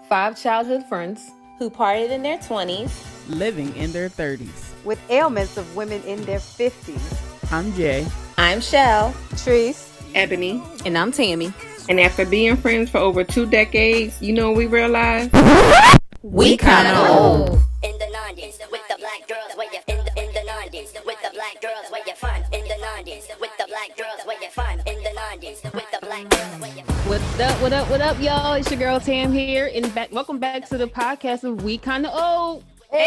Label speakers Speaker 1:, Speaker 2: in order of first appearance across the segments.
Speaker 1: 5 childhood friends
Speaker 2: who partied in their 20s,
Speaker 3: living in their 30s,
Speaker 4: with ailments of women in their 50s.
Speaker 3: I'm Jay.
Speaker 2: I'm Shell,
Speaker 4: Trice,
Speaker 5: Ebony,
Speaker 1: and I'm Tammy.
Speaker 5: And after being friends for over 2 decades, you know what we realized?
Speaker 2: We kinda old.
Speaker 6: In the 90s, with the black girls where you in the 90s, with the black girls where you fun. In the 90s, with the black girls where you fun. In the 90s, with the black girls where you fun.
Speaker 1: What up, y'all? It's your girl Tam here, and welcome back to the podcast of We Kinda Old. Hey!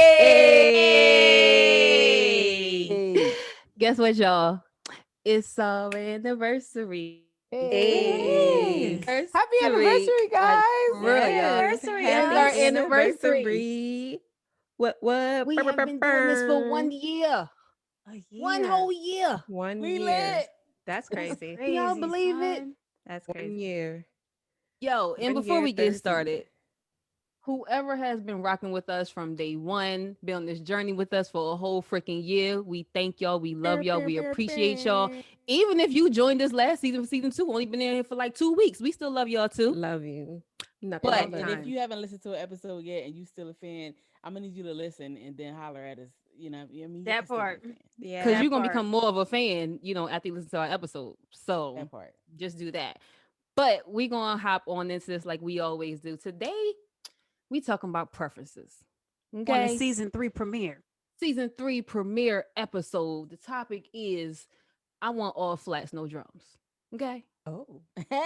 Speaker 1: Guess what, y'all? It's our anniversary.
Speaker 4: Hey. Happy anniversary, guys!
Speaker 1: Anniversary! It's our anniversary.
Speaker 3: What?
Speaker 1: We have been doing this for 1 year. One whole year.
Speaker 3: We
Speaker 4: year.
Speaker 3: Lit. That's crazy.
Speaker 1: Can y'all believe it?
Speaker 3: That's crazy. 1 year.
Speaker 1: Yo, and before we get started, whoever has been rocking with us from day one, been on this journey with us for a whole freaking year, we thank y'all. We love y'all. We appreciate y'all. Even if you joined us last season, season 2, only been in here for like 2 weeks, we still love y'all too.
Speaker 3: Love you.
Speaker 7: But if you haven't listened to an episode yet and you still a fan, I'm gonna need you to listen and then holler at us. You know what I mean?
Speaker 1: That part. Yeah. Because you're gonna become more of a fan, after you listen to our episode. So
Speaker 7: that part.
Speaker 1: Just do that. But we're gonna hop on into this like we always do. Today, we talking about preferences. Okay.
Speaker 8: On the season 3 premiere.
Speaker 1: Season 3 premiere episode. The topic is I want all flats, no drums. Okay.
Speaker 3: Oh.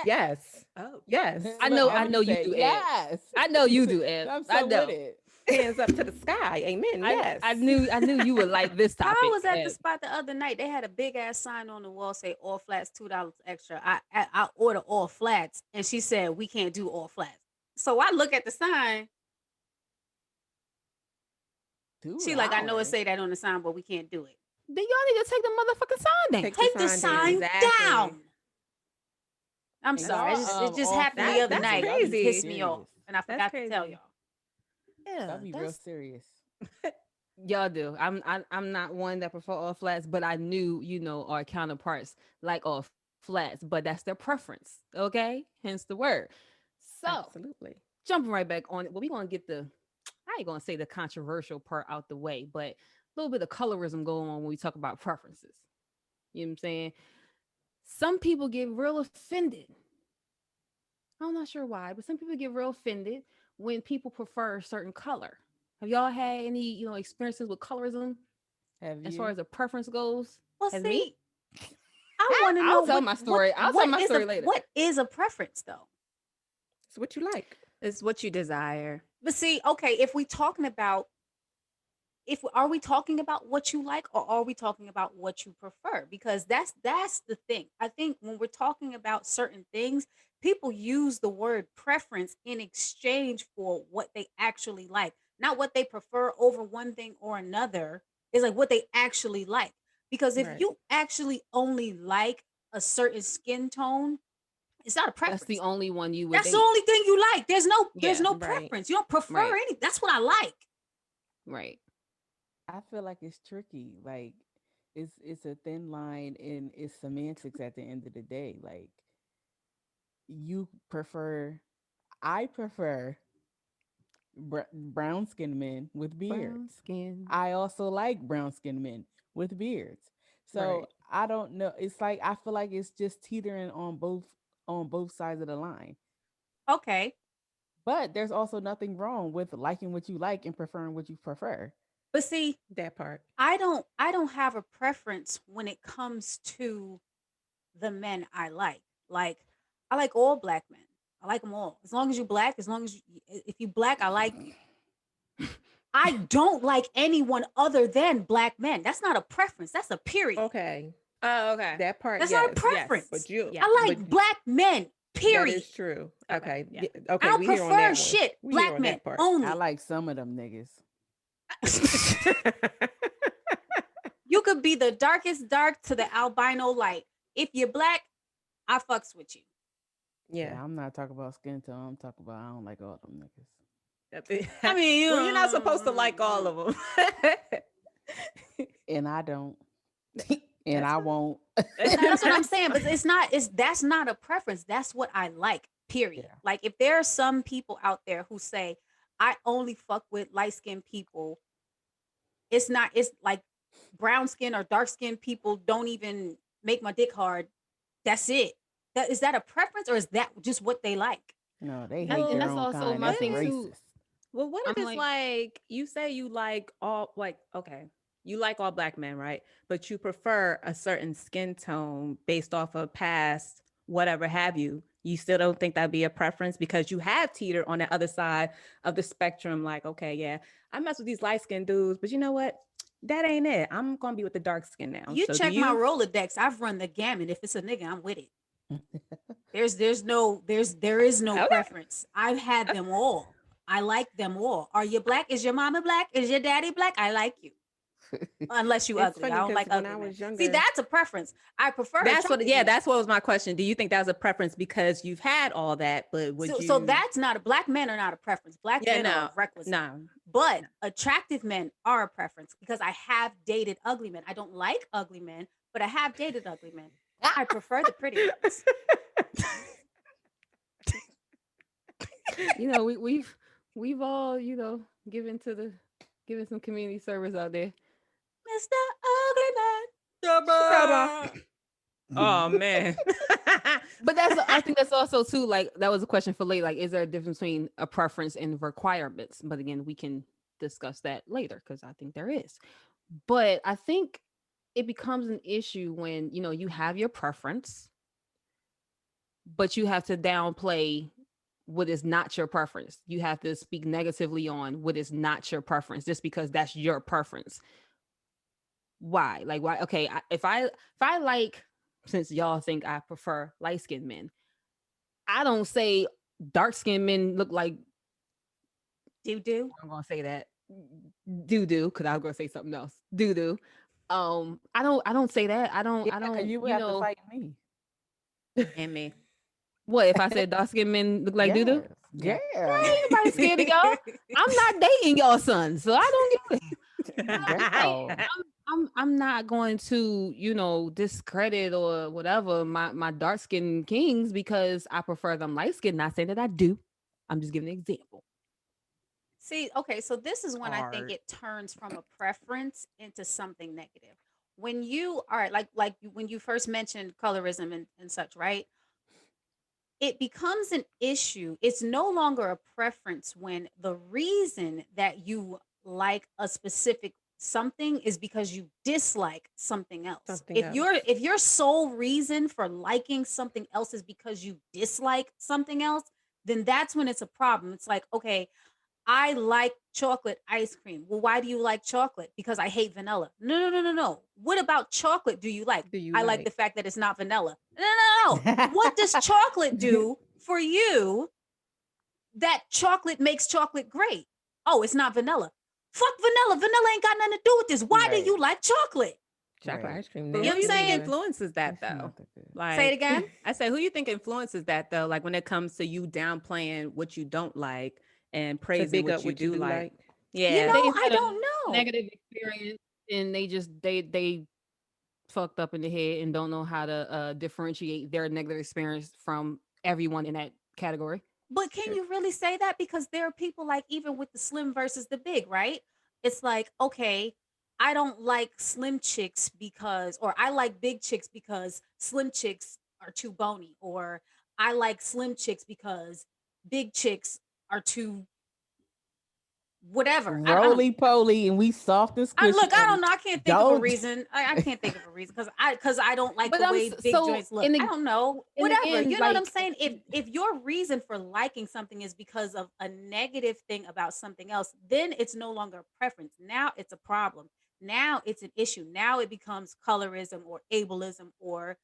Speaker 3: Yes.
Speaker 8: Oh.
Speaker 3: Yes.
Speaker 1: I know you do, Ed.
Speaker 7: Yes.
Speaker 1: I know you do, Ed.
Speaker 7: I'm so with it.
Speaker 3: Hands up to the sky. Amen. Yes.
Speaker 1: I knew you would like this topic.
Speaker 8: I was at the spot the other night. They had a big ass sign on the wall say all flats $2 extra. I order all flats, and she said we can't do all flats. So I look at the sign. She like, I know it say that on the sign, but we can't do it.
Speaker 1: Then y'all need to take the motherfucking sign down.
Speaker 8: Take the sign down. I'm sorry. It just happened the other night. It pissed me off, and I forgot to tell y'all.
Speaker 7: Yeah, that'd be real serious.
Speaker 1: Y'all do. I'm not one that prefer all flats, but I knew our counterparts like all flats, but that's their preference. Okay, hence the word. So
Speaker 3: absolutely
Speaker 1: jumping right back on it. Well, we're gonna get I ain't gonna say the controversial part out the way, but a little bit of colorism going on when we talk about preferences. You know what I'm saying? Some people get real offended. I'm not sure why, but some people get real offended when people prefer a certain color. Have y'all had any, experiences with colorism?
Speaker 7: Have you?
Speaker 1: As far as a preference goes?
Speaker 8: Well,
Speaker 1: Have
Speaker 8: see,
Speaker 1: me?
Speaker 8: I want to know.
Speaker 1: I'll tell my story. I'll tell my story later.
Speaker 8: What is a preference, though?
Speaker 3: It's what you like.
Speaker 4: It's what you desire.
Speaker 8: But see, okay, are we talking about what you like, or are we talking about what you prefer? Because that's the thing. I think when we're talking about certain things, people use the word preference in exchange for what they actually like, not what they prefer over one thing or another. Is like what they actually like. Because if you actually only like a certain skin tone, it's not a preference.
Speaker 1: That's the only one you would.
Speaker 8: That's the only thing you like. There's no
Speaker 1: right.
Speaker 8: preference. You don't prefer any. That's what I like.
Speaker 1: Right.
Speaker 7: I feel like it's tricky. Like it's a thin line, and it's semantics at the end of the day. Like I prefer brown skinned men with beards. I also like brown skinned men with beards. So I don't know. It's like I feel like it's just teetering on both sides of the line.
Speaker 8: Okay.
Speaker 7: But there's also nothing wrong with liking what you like and preferring what you prefer.
Speaker 8: But see,
Speaker 3: that part.
Speaker 8: I don't have a preference when it comes to the men I like. Like, I like all black men. I like them all. As long as you're black, if you black, I like you. I don't like anyone other than black men. That's not a preference. That's a period.
Speaker 3: Okay.
Speaker 4: Oh, okay.
Speaker 3: That part.
Speaker 8: That's not a preference.
Speaker 3: Yes, but
Speaker 8: I like black men. Period.
Speaker 3: That is true. Okay.
Speaker 8: Yeah.
Speaker 3: Okay.
Speaker 8: I don't prefer shit. Black men only.
Speaker 7: I like some of them niggas.
Speaker 8: You could be the darkest dark to the albino light. If you're black, I fucks with you.
Speaker 3: Yeah,
Speaker 7: I'm not talking about skin tone. I'm talking about I don't like all them
Speaker 3: niggas. I mean, you're not supposed to like all of them.
Speaker 7: And I don't. And I won't.
Speaker 8: That's what I'm saying. But that's not a preference. That's what I like. Period.
Speaker 7: Yeah.
Speaker 8: Like if there are some people out there who say, I only fuck with light-skinned people, it's like brown skin or dark skinned people don't even make my dick hard. That's it. That is that a preference or is that just what they like?
Speaker 7: No, they hate
Speaker 1: And
Speaker 7: their
Speaker 1: that's
Speaker 7: own
Speaker 1: also
Speaker 7: kind.
Speaker 1: my
Speaker 7: That's
Speaker 1: thing
Speaker 7: racist.
Speaker 1: too.
Speaker 3: Well, what if
Speaker 1: I'm
Speaker 3: it's like you say you like all like okay, you like all black men, right? But you prefer a certain skin tone based off of past whatever have you. You still don't think that'd be a preference because you have teetered on the other side of the spectrum. Like, okay, yeah, I mess with these light skinned dudes, but you know what? That ain't it. I'm gonna be with the dark skin now.
Speaker 8: You
Speaker 3: So do
Speaker 8: check my
Speaker 3: you?
Speaker 8: Rolodex. I've run the gamut. If it's a nigga, I'm with it. There is no
Speaker 3: Okay.
Speaker 8: preference. I've had them all. I like them all. Are you black? Is your mama black? Is your daddy black? I like you. Unless you
Speaker 4: It's
Speaker 8: ugly.
Speaker 4: funny
Speaker 8: I don't
Speaker 4: because
Speaker 8: like
Speaker 4: when
Speaker 8: ugly
Speaker 4: I
Speaker 8: men.
Speaker 4: was
Speaker 8: See,
Speaker 4: younger,
Speaker 8: that's a preference. I prefer
Speaker 3: That's what.
Speaker 8: attractive
Speaker 3: Yeah,
Speaker 8: men.
Speaker 3: that's what was my question. Do you think that was a preference because you've had all that, but would
Speaker 8: So
Speaker 3: you?
Speaker 8: that's not a black men are not a preference. Black
Speaker 3: Yeah,
Speaker 8: men are a
Speaker 3: no,
Speaker 8: requisite.
Speaker 3: no.
Speaker 8: But attractive men are a preference because I have dated ugly men. I don't like ugly men, but I have dated ugly men. I prefer the pretty ones.
Speaker 1: You know, we've all, you know, given some community service out there.
Speaker 8: Mr. Ugly Man.
Speaker 3: Oh man.
Speaker 1: But I think that's also too, like, that was a question for later. Like, is there a difference between a preference and requirements? But again, we can discuss that later because I think there is. But I think it becomes an issue when, you know, you have your preference, but you have to downplay what is not your preference. You have to speak negatively on what is not your preference just because that's your preference. Why? Like, why? Okay, if I like, since y'all think I prefer light skinned men, I don't say dark skinned men look like
Speaker 8: Do do.
Speaker 1: I'm gonna say that doo doo because I was gonna say something else. Doo doo. I don't say that. I don't.
Speaker 7: Yeah,
Speaker 1: I
Speaker 7: because
Speaker 1: don't.
Speaker 7: you would
Speaker 1: You
Speaker 7: have to
Speaker 1: know
Speaker 7: fight me.
Speaker 3: And me.
Speaker 1: what if I said dark skinned men look like doo doo?
Speaker 7: Yeah.
Speaker 1: Ain't nobody scared of y'all. I'm not dating y'all son, so I don't give
Speaker 7: Girl.
Speaker 1: I'm not going to, you know, discredit or whatever my dark skinned kings because I prefer them light skinned. Not saying that I do. I'm just giving an example.
Speaker 8: See, okay, so this is when I think
Speaker 1: Hard.
Speaker 8: it turns from a preference into something negative. When you all right, when you first mentioned colorism and such, right? It becomes an issue. It's no longer a preference when the reason that you like a specific something is because you dislike something else.
Speaker 4: something
Speaker 8: If
Speaker 4: else.
Speaker 8: your sole reason for liking something else is because you dislike something else, then that's when it's a problem. It's like, okay, I like chocolate ice cream. Well, why do you like chocolate? Because I hate vanilla. No, no, no, no, no. What about chocolate do you like?
Speaker 4: Do you
Speaker 8: I like
Speaker 4: like?
Speaker 8: the fact that it's not vanilla. No, no, no. What does chocolate do for you that chocolate makes chocolate great? Oh, it's not vanilla. Fuck vanilla. Vanilla ain't got nothing to do with this. Why do
Speaker 7: Right.
Speaker 8: you like chocolate?
Speaker 4: Chocolate
Speaker 7: Right.
Speaker 4: ice cream.
Speaker 3: But
Speaker 8: You
Speaker 3: who
Speaker 8: know
Speaker 3: do
Speaker 8: what
Speaker 3: you
Speaker 8: I'm
Speaker 3: think
Speaker 8: saying?
Speaker 3: influences that
Speaker 7: It's
Speaker 3: though?
Speaker 7: not that good.
Speaker 8: Say it
Speaker 3: Like
Speaker 8: again.
Speaker 3: I say, who you think influences that though? Like when it comes to you downplaying what you don't like and
Speaker 4: To
Speaker 3: praising
Speaker 4: big
Speaker 3: what
Speaker 4: up
Speaker 3: you
Speaker 4: what you
Speaker 3: do
Speaker 4: do
Speaker 3: like.
Speaker 4: like.
Speaker 8: You
Speaker 3: Yeah.
Speaker 8: know,
Speaker 1: They've
Speaker 8: I
Speaker 1: had a
Speaker 8: don't know.
Speaker 1: negative experience and they fucked up in the head and don't know how to differentiate their negative experience from everyone in that category.
Speaker 8: But can
Speaker 4: True.
Speaker 8: you really say that? Because there are people like even with the slim versus the big, right? It's like, okay, I don't like slim chicks because, or I like big chicks because slim chicks are too bony, or I like slim chicks because big chicks are too whatever. I don't
Speaker 7: Roly poly and we soft and
Speaker 8: I
Speaker 7: squishy
Speaker 8: look, I don't
Speaker 7: and
Speaker 8: know. I can't think of a
Speaker 7: don't.
Speaker 8: reason. I can't think of a reason because I don't like
Speaker 1: But
Speaker 8: the way big
Speaker 1: so
Speaker 8: joints look. I don't know.
Speaker 1: and
Speaker 8: Whatever.
Speaker 1: again,
Speaker 8: You know what I'm
Speaker 1: like
Speaker 8: saying? If your reason for liking something is because of a negative thing about something else, then it's no longer a preference. Now it's a problem. Now it's an issue. Now it becomes colorism or ableism or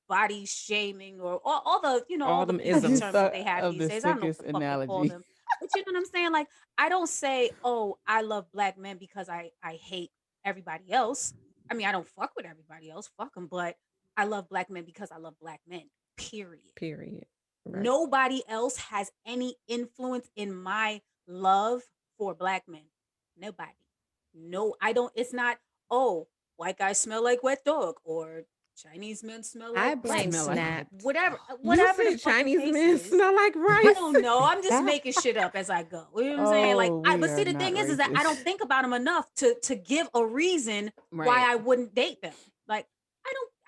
Speaker 8: body shaming or all the
Speaker 4: All
Speaker 8: all the
Speaker 4: them
Speaker 7: I
Speaker 8: PC
Speaker 7: just
Speaker 8: terms
Speaker 4: isms.
Speaker 8: that
Speaker 7: thought
Speaker 8: they have
Speaker 7: of
Speaker 8: these
Speaker 7: the
Speaker 8: days. I don't know what
Speaker 7: sickest
Speaker 8: the fuck they call
Speaker 7: analogy.
Speaker 8: them. But you know what I'm saying? Like I don't say, "Oh, I love black men because I hate everybody else." I mean, I don't fuck with everybody else, fuck them, but I love black men because I love black men. Period.
Speaker 4: Period. Right.
Speaker 8: Nobody else has any influence in my love for black men. Nobody. No, I don't. It's not, oh, white guys smell like wet dog or Chinese men smell
Speaker 3: I
Speaker 8: like
Speaker 3: blame
Speaker 8: rice.
Speaker 3: Snap.
Speaker 8: Whatever
Speaker 9: You
Speaker 8: the
Speaker 9: said
Speaker 8: fucking
Speaker 9: Chinese
Speaker 8: case
Speaker 9: men
Speaker 8: is.
Speaker 9: smell like
Speaker 8: I
Speaker 9: rice.
Speaker 8: don't know. I'm just making shit up as I go. You know what I'm saying? Like,
Speaker 7: Oh, we
Speaker 8: but see,
Speaker 7: are
Speaker 8: the
Speaker 7: not
Speaker 8: thing is that I don't
Speaker 7: racist.
Speaker 8: think about them enough to give a reason why
Speaker 1: Right.
Speaker 8: I wouldn't date them. Like,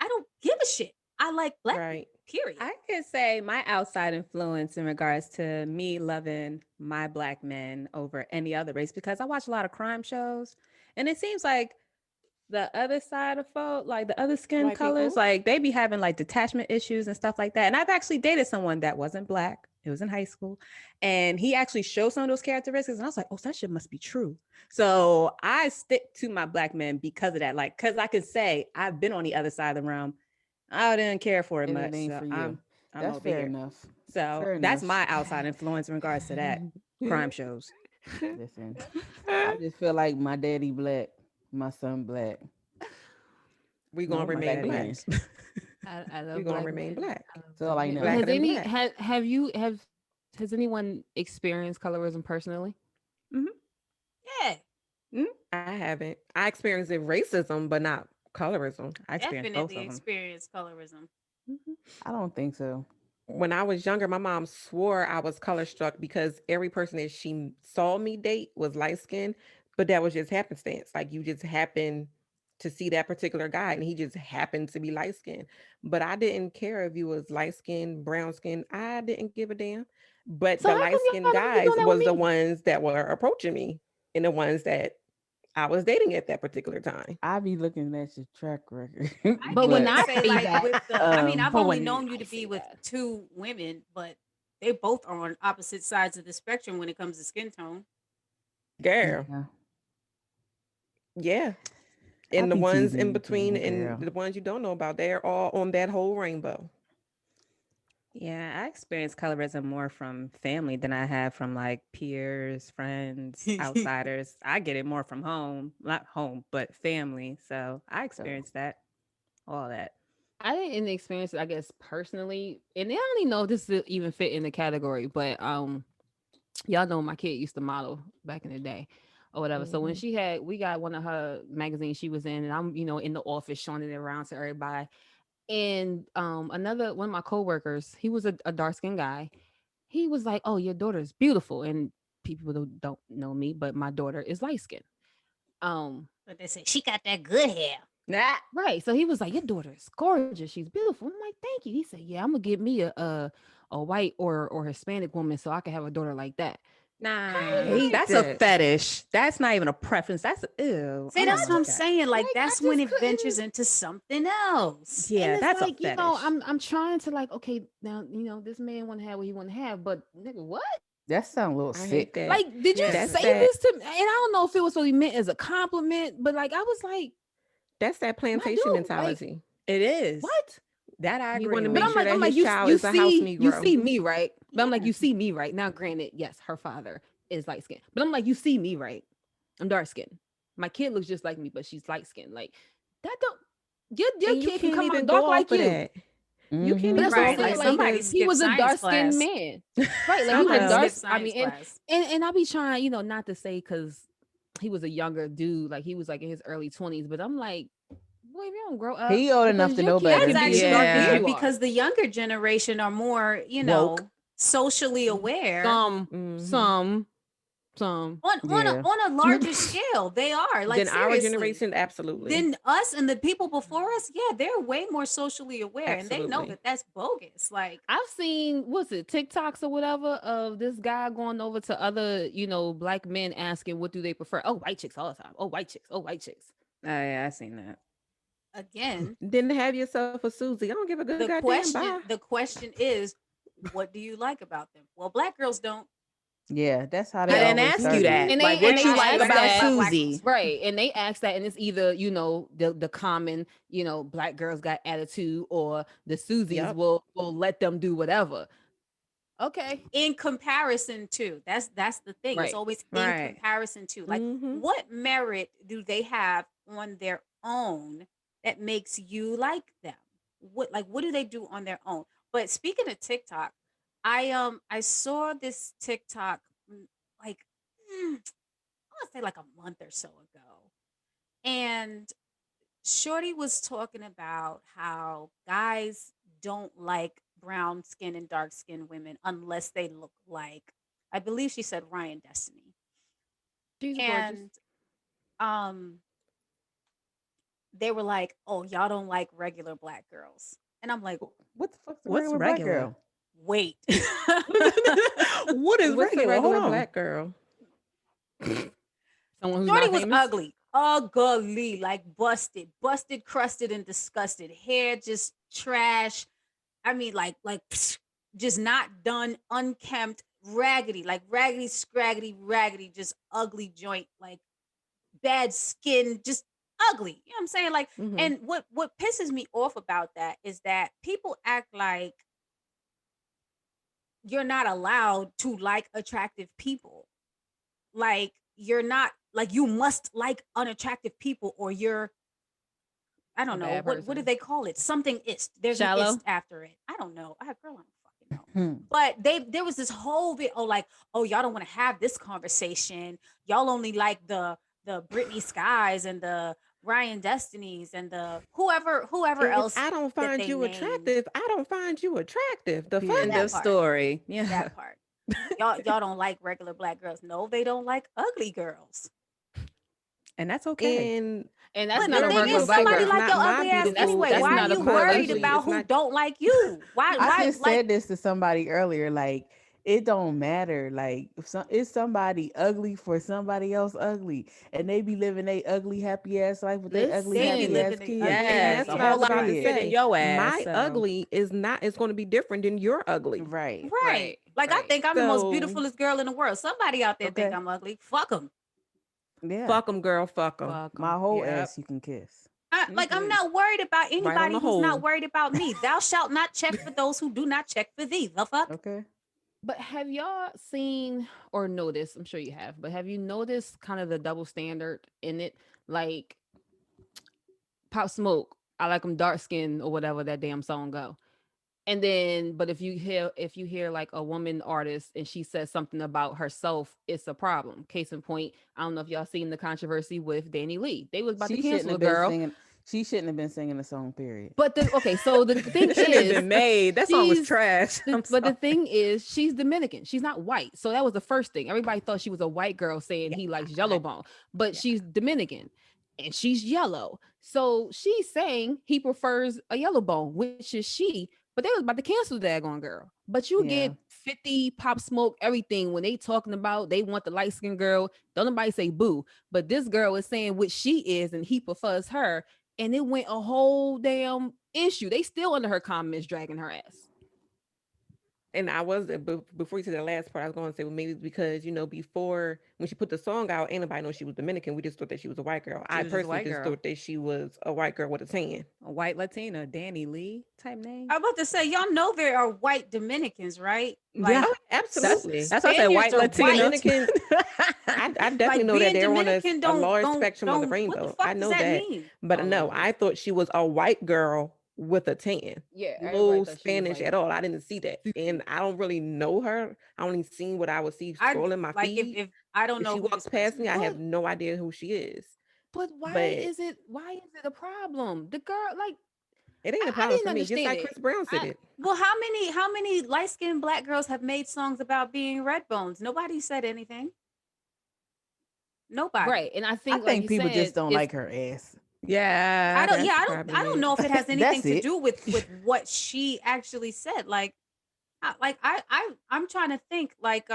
Speaker 8: I don't give a shit. I like black
Speaker 9: Right.
Speaker 8: people, period.
Speaker 3: I could say my outside influence in regards to me loving my black men over any other race because I watch a lot of crime shows, and it seems like the other side of folk, like the other skin
Speaker 7: White
Speaker 3: colors,
Speaker 7: people?
Speaker 3: like they be having like detachment issues and stuff like that. And I've actually dated someone that wasn't black. It was in high school, and he actually showed some of those characteristics, and I was like, "Oh, so that shit must be true." So I stick to my black men because of that. Like, because I could say I've been on the other side of the realm. I didn't care for it
Speaker 7: And
Speaker 3: much.
Speaker 7: it ain't
Speaker 3: So
Speaker 7: for you.
Speaker 3: I'm
Speaker 7: That's
Speaker 3: over
Speaker 7: fair
Speaker 3: here.
Speaker 7: enough.
Speaker 3: So
Speaker 7: Fair
Speaker 3: that's
Speaker 7: enough.
Speaker 3: my outside influence in regards to that crime shows.
Speaker 7: Listen, I just feel like my daddy black, my son black.
Speaker 9: We
Speaker 7: No,
Speaker 9: gonna
Speaker 7: my
Speaker 9: remain
Speaker 7: daddy
Speaker 9: black.
Speaker 7: ain't.
Speaker 1: I
Speaker 9: We
Speaker 1: love
Speaker 9: gonna
Speaker 1: black
Speaker 9: remain
Speaker 1: men.
Speaker 9: black.
Speaker 1: I love
Speaker 7: That's all I
Speaker 1: black men.
Speaker 7: know.
Speaker 9: Blacker
Speaker 1: Has
Speaker 9: than
Speaker 1: any
Speaker 9: black.
Speaker 1: has anyone experienced colorism personally?
Speaker 8: Yeah,
Speaker 9: I haven't. I experienced it racism, but not colorism.
Speaker 3: I experienced both
Speaker 8: definitely
Speaker 3: of them.
Speaker 8: experience colorism.
Speaker 7: I don't think so.
Speaker 9: When I was younger, my mom swore I was color struck because every person that she saw me date was light skinned, but that was just happenstance. Like you just happened to see that particular guy and he just happened to be light skinned. But I didn't care if you was light skinned, brown skinned. I didn't give a damn. But
Speaker 1: So
Speaker 9: the
Speaker 1: how
Speaker 9: light
Speaker 1: come
Speaker 9: skinned
Speaker 1: y'all don't be
Speaker 9: guys
Speaker 1: doing that with
Speaker 9: was the
Speaker 1: me?
Speaker 9: ones that were approaching me and the ones that I was dating at that particular time.
Speaker 7: I be looking at your track record.
Speaker 8: I
Speaker 1: But
Speaker 8: can
Speaker 1: when
Speaker 8: even
Speaker 1: I
Speaker 8: say
Speaker 1: see
Speaker 8: like
Speaker 1: that,
Speaker 8: with the. I mean, I've
Speaker 1: but
Speaker 8: only
Speaker 1: when
Speaker 8: known you
Speaker 1: I
Speaker 8: to be
Speaker 1: see
Speaker 8: with
Speaker 1: that,
Speaker 8: 2 women, but they both are on opposite sides of the spectrum when it comes to skin tone.
Speaker 9: Girl.
Speaker 7: yeah,
Speaker 9: Yeah.
Speaker 7: I
Speaker 9: And the
Speaker 7: be
Speaker 9: ones
Speaker 7: teasing
Speaker 9: in
Speaker 7: you
Speaker 9: between
Speaker 7: too,
Speaker 9: and
Speaker 7: girl.
Speaker 9: the ones you don't know about, they're all on that whole rainbow.
Speaker 3: Yeah, I experienced colorism more from family than I have from like peers, friends, outsiders. I get it more from home, not home, but family. So I experienced that, all that.
Speaker 1: I didn't experience it, I guess, personally. And I don't even know if this even fit in the category, but y'all know my kid used to model back in the day or whatever. So when we got one of her magazines she was in, and I'm, in the office showing it around to everybody. And another one of my coworkers, he was a dark skinned guy. He was like, "Oh, your daughter's beautiful." And people don't know me, but my daughter is light skinned.
Speaker 8: But they say she got that good hair.
Speaker 3: Nah.
Speaker 1: Right. So he was like, "Your daughter is gorgeous. She's beautiful." I'm like, "Thank you." He said, "Yeah, I'm gonna get me a white or Hispanic woman so I can have a daughter like that."
Speaker 3: Nah,
Speaker 9: Hate
Speaker 3: that's a
Speaker 9: that.
Speaker 3: fetish. That's not even a preference. That's ew.
Speaker 8: See,
Speaker 3: I don't
Speaker 8: that's what I'm
Speaker 3: like that.
Speaker 8: saying. Like,
Speaker 1: Like, I
Speaker 8: that's when
Speaker 1: just
Speaker 8: it ventures
Speaker 1: couldn't.
Speaker 8: into something else.
Speaker 3: Yeah,
Speaker 1: And it's
Speaker 3: that's a
Speaker 1: like,
Speaker 3: fetish.
Speaker 1: I'm trying to like, okay, now this man want to have what he want to have, but nigga, what?
Speaker 7: That sounds a little
Speaker 9: I hate
Speaker 7: sick.
Speaker 9: that.
Speaker 1: Like, did you
Speaker 3: Yeah.
Speaker 9: That's
Speaker 1: say
Speaker 9: that.
Speaker 1: this to me? And I don't know if it was what he meant as a compliment, but like, I was like,
Speaker 9: That's that
Speaker 1: my
Speaker 9: plantation
Speaker 1: dude, like,
Speaker 9: mentality.
Speaker 3: It is.
Speaker 1: what?
Speaker 3: That I
Speaker 9: He
Speaker 3: agree
Speaker 9: want to
Speaker 3: on.
Speaker 1: But
Speaker 9: make sure that
Speaker 1: I'm like,
Speaker 9: his child is a house
Speaker 1: you
Speaker 9: Negro.
Speaker 1: see me, right? But I'm like,
Speaker 8: Yeah.
Speaker 1: you see me, right? Now, granted, yes, her father is light skinned, but I'm like, you see me, right? I'm dark skinned. My kid looks just like me, but she's light skinned. Like that don't your
Speaker 9: And you
Speaker 1: kid can
Speaker 9: can't
Speaker 1: come
Speaker 9: even
Speaker 1: out
Speaker 9: go
Speaker 1: dark
Speaker 9: off
Speaker 1: like
Speaker 9: of
Speaker 1: you.
Speaker 9: that. You can't
Speaker 1: But
Speaker 9: even
Speaker 1: that's
Speaker 9: go
Speaker 1: what I'm
Speaker 9: off of
Speaker 8: Right.
Speaker 1: saying.
Speaker 8: Like
Speaker 9: that
Speaker 1: Like
Speaker 8: somebody
Speaker 9: because
Speaker 1: he
Speaker 8: skipped
Speaker 1: was a
Speaker 8: science
Speaker 1: dark skinned
Speaker 8: class.
Speaker 1: man, right? Like he was a
Speaker 8: Somebody
Speaker 3: Hello.
Speaker 1: dark.
Speaker 8: skipped
Speaker 1: I mean,
Speaker 8: science class.
Speaker 1: and I be trying, not to say because he was a younger dude, like he was like in his early 20s. But I'm like, boy, if you don't grow up,
Speaker 7: He old enough
Speaker 1: because
Speaker 7: to
Speaker 1: your
Speaker 7: know
Speaker 1: kid
Speaker 7: better.
Speaker 8: That's
Speaker 1: can be as
Speaker 8: actually
Speaker 1: dark as
Speaker 3: Yeah.
Speaker 8: weird
Speaker 1: you are.
Speaker 8: because the younger generation are more,
Speaker 7: Woke.
Speaker 8: socially aware
Speaker 1: Some.
Speaker 7: Yeah.
Speaker 8: on a larger scale. They are like
Speaker 9: then our
Speaker 8: seriously.
Speaker 9: generation, absolutely.
Speaker 8: Then us and the people before us, yeah, they're way more socially aware, and they know
Speaker 9: Absolutely.
Speaker 8: that that's bogus. Like,
Speaker 1: I've seen, what's it, TikToks or whatever, of this guy going over to other, black men asking what do they prefer. Oh, white chicks all the time. Oh, white chicks. Oh, white chicks.
Speaker 3: Oh yeah, I seen that.
Speaker 8: again,
Speaker 9: Then have yourself a Susie. I don't give a good
Speaker 8: the
Speaker 9: goddamn bye.
Speaker 8: question is, what do you like about them? Well, black girls don't.
Speaker 7: Yeah, that's how
Speaker 3: I
Speaker 7: they
Speaker 3: didn't
Speaker 7: always
Speaker 3: ask you
Speaker 7: started.
Speaker 3: that.
Speaker 1: And
Speaker 3: Like,
Speaker 1: they
Speaker 3: what you like
Speaker 1: ask
Speaker 3: about
Speaker 1: that,
Speaker 3: Susie?
Speaker 1: right? And they ask that, and it's either the common black girls got attitude, or the Susies
Speaker 9: Yep.
Speaker 1: will let them do whatever. Okay,
Speaker 8: In comparison to, that's the thing. It's
Speaker 1: right.
Speaker 8: always in
Speaker 3: Right.
Speaker 8: comparison to. Like,
Speaker 9: Mm-hmm.
Speaker 8: what merit do they have on their own that makes you like them? What do they do on their own? But speaking of TikTok, I saw this TikTok, like, I want to say like a month or so ago, and Shorty was talking about how guys don't like brown skin and dark skinned women unless they look like, I believe she said Ryan Destiny.
Speaker 1: She's gorgeous.
Speaker 8: And they were like, "Oh, y'all don't like regular black girls." And I'm like,
Speaker 7: what the fuck's
Speaker 3: What's
Speaker 7: regular black
Speaker 3: regular?
Speaker 7: girl?
Speaker 8: "Wait."
Speaker 3: What is
Speaker 9: What's a
Speaker 3: regular? Hold
Speaker 9: regular
Speaker 3: on.
Speaker 9: black girl?
Speaker 1: Someone who's
Speaker 8: Shorty
Speaker 1: not
Speaker 8: was
Speaker 1: famous.
Speaker 8: ugly, like busted, crusted, and disgusted. Hair just trash. I mean, like just not done, unkempt, raggedy, scraggedy, raggedy, just ugly joint, like bad skin, just ugly. You know what I'm saying? Like,
Speaker 9: Mhm.
Speaker 8: and what pisses me off about that is that people act like you're not allowed to like attractive people. Like you're not, like you must like unattractive people, or you're, I don't
Speaker 1: A
Speaker 8: know
Speaker 1: bad
Speaker 8: what do
Speaker 1: person.
Speaker 8: they call it? Something ist. There's an
Speaker 1: Shallow?
Speaker 8: ist after it. I don't know. Girl, I don't fucking know.
Speaker 7: Hmm.
Speaker 8: But there was this whole bit, like, oh, y'all don't want to have this conversation. Y'all only like the Britney Skies and the Ryan Destinies and the whoever
Speaker 9: If
Speaker 8: else
Speaker 9: I don't
Speaker 8: that
Speaker 9: find
Speaker 8: they
Speaker 9: you
Speaker 8: named.
Speaker 9: attractive, I don't find you attractive. The
Speaker 7: Period.
Speaker 3: End
Speaker 9: fuck?
Speaker 3: of
Speaker 8: part.
Speaker 3: story. Yeah.
Speaker 8: That part. Y'all don't like regular black girls. No, they don't like ugly girls.
Speaker 3: And that's okay.
Speaker 9: And
Speaker 1: And that's
Speaker 8: But
Speaker 1: not
Speaker 8: the
Speaker 1: a
Speaker 8: thing
Speaker 1: regular
Speaker 8: is,
Speaker 1: black
Speaker 8: somebody
Speaker 1: girl.
Speaker 8: like
Speaker 9: not
Speaker 8: your
Speaker 9: my
Speaker 8: ugly ass
Speaker 9: beautiful.
Speaker 8: anyway.
Speaker 1: that's
Speaker 8: Why
Speaker 1: not
Speaker 8: are
Speaker 1: a
Speaker 8: you worried
Speaker 1: correlation.
Speaker 8: about
Speaker 9: It's
Speaker 8: who
Speaker 9: not.
Speaker 8: don't like you? Why?
Speaker 7: I just
Speaker 8: like?
Speaker 7: said this to somebody earlier. Like, it don't matter. Like, if somebody ugly for somebody else ugly, and they be living a ugly happy ass life with their ugly
Speaker 8: They be
Speaker 7: happy
Speaker 8: living
Speaker 7: ass
Speaker 8: they
Speaker 7: kids.
Speaker 8: ugly
Speaker 9: And
Speaker 3: Yes.
Speaker 9: that's
Speaker 8: happy
Speaker 9: what I
Speaker 8: ass
Speaker 9: was about to
Speaker 8: life.
Speaker 3: Fit in
Speaker 9: say.
Speaker 3: your ass.
Speaker 9: My
Speaker 3: So.
Speaker 9: ugly is not. It's going to be different than your ugly.
Speaker 7: Right.
Speaker 8: Right. Like I
Speaker 1: right.
Speaker 8: think I'm the most
Speaker 9: So
Speaker 8: beautifulest girl in the world. Somebody out there think
Speaker 7: Okay.
Speaker 8: I'm ugly. Fuck them.
Speaker 7: Yeah.
Speaker 9: fuck them, girl. Fuck them.
Speaker 1: Fuck 'em.
Speaker 7: My whole
Speaker 3: Yep.
Speaker 7: ass you can kiss.
Speaker 8: Like I'm
Speaker 1: Mhm.
Speaker 8: not worried about
Speaker 9: Right on
Speaker 8: anybody
Speaker 9: the
Speaker 8: who's not
Speaker 9: hole.
Speaker 8: worried about me. Thou shalt not check for those who do not check for thee. The fuck?
Speaker 7: Okay.
Speaker 1: But have y'all seen or noticed? I'm sure you have, but have you noticed kind of the double standard in it? Like Pop Smoke, I like them dark skinned or whatever that damn song go. And then, but if you hear like a woman artist and she says something about herself, it's a problem. Case in point, I don't know if y'all seen the controversy with Danny Lee. They was about to
Speaker 7: She shouldn't
Speaker 1: cancel a
Speaker 7: have been
Speaker 1: girl.
Speaker 7: singing. She shouldn't have been singing the song. Period.
Speaker 1: But so the thing
Speaker 3: It shouldn't have
Speaker 1: is,
Speaker 3: been made. That song was
Speaker 1: she's
Speaker 3: trash. I'm
Speaker 1: but the
Speaker 3: sorry.
Speaker 1: thing is, she's Dominican. She's not white. So that was the first thing. Everybody thought she was a white girl saying he likes yellow bone, but she's Dominican and she's yellow. So she's saying he prefers a yellow bone, which is she. But they was about to cancel that daggone girl. But you
Speaker 7: Yeah.
Speaker 1: get 50 Pop Smoke, everything when they talking about they want the light skinned girl. Don't nobody say boo. But this girl is saying what she is and he prefers her. And it went a whole damn issue. They still under her comments dragging her ass.
Speaker 9: And I was before you said the last part, I was going to say, well, maybe it's because before when she put the song out, ain't nobody know she was Dominican. We just thought that she was a white girl. I
Speaker 3: was just a
Speaker 9: personally
Speaker 3: white
Speaker 9: just
Speaker 3: girl.
Speaker 9: thought that she was a white girl with a tan.
Speaker 3: A white Latina, Danny Lee type name.
Speaker 8: I'm about to say, y'all know there are white Dominicans, right?
Speaker 3: Yeah.
Speaker 9: Oh, absolutely.
Speaker 3: That's why I said white
Speaker 8: Spaniards are
Speaker 3: Latino.
Speaker 9: Dominican. I definitely
Speaker 8: Like,
Speaker 9: know that
Speaker 8: being
Speaker 9: they're on
Speaker 8: Dominican
Speaker 9: a large
Speaker 8: don't-
Speaker 9: spectrum of the
Speaker 8: don't- what the
Speaker 9: rainbow.
Speaker 8: fuck
Speaker 9: I
Speaker 8: does
Speaker 9: know
Speaker 8: that
Speaker 9: that.
Speaker 8: mean?
Speaker 9: But
Speaker 1: Oh,
Speaker 9: no,
Speaker 1: Lord.
Speaker 9: I thought she was a white girl with a tan.
Speaker 1: Yeah,
Speaker 9: No Spanish at all. I didn't see that. And I don't really know her. I only seen what I would see scrolling my
Speaker 8: like
Speaker 9: feed.
Speaker 8: if I don't
Speaker 9: If
Speaker 8: know
Speaker 9: she
Speaker 8: who
Speaker 9: walks
Speaker 8: this
Speaker 9: past
Speaker 8: person
Speaker 9: me,
Speaker 8: is.
Speaker 9: I have no idea who she is.
Speaker 1: But why
Speaker 9: But
Speaker 1: is it a problem? The girl, like,
Speaker 9: it ain't
Speaker 1: I
Speaker 9: a problem
Speaker 1: didn't
Speaker 9: for me. Just
Speaker 1: understand
Speaker 9: like
Speaker 1: it.
Speaker 9: Chris Brown said
Speaker 1: I-
Speaker 9: it.
Speaker 8: Well, how many light skinned black girls have made songs about being red bones? Nobody said anything. Nobody.
Speaker 1: Right. And I
Speaker 7: I
Speaker 1: think, like
Speaker 7: think
Speaker 1: you
Speaker 7: people
Speaker 1: said,
Speaker 7: just don't
Speaker 1: it's-
Speaker 7: like her ass.
Speaker 3: Yeah.
Speaker 8: I don't.
Speaker 9: That's
Speaker 8: Yeah,
Speaker 9: probably
Speaker 8: I don't
Speaker 9: it.
Speaker 8: know if it has anything
Speaker 7: That's
Speaker 8: to
Speaker 7: it.
Speaker 8: do with what she actually said. Like, I'm trying to think. Like,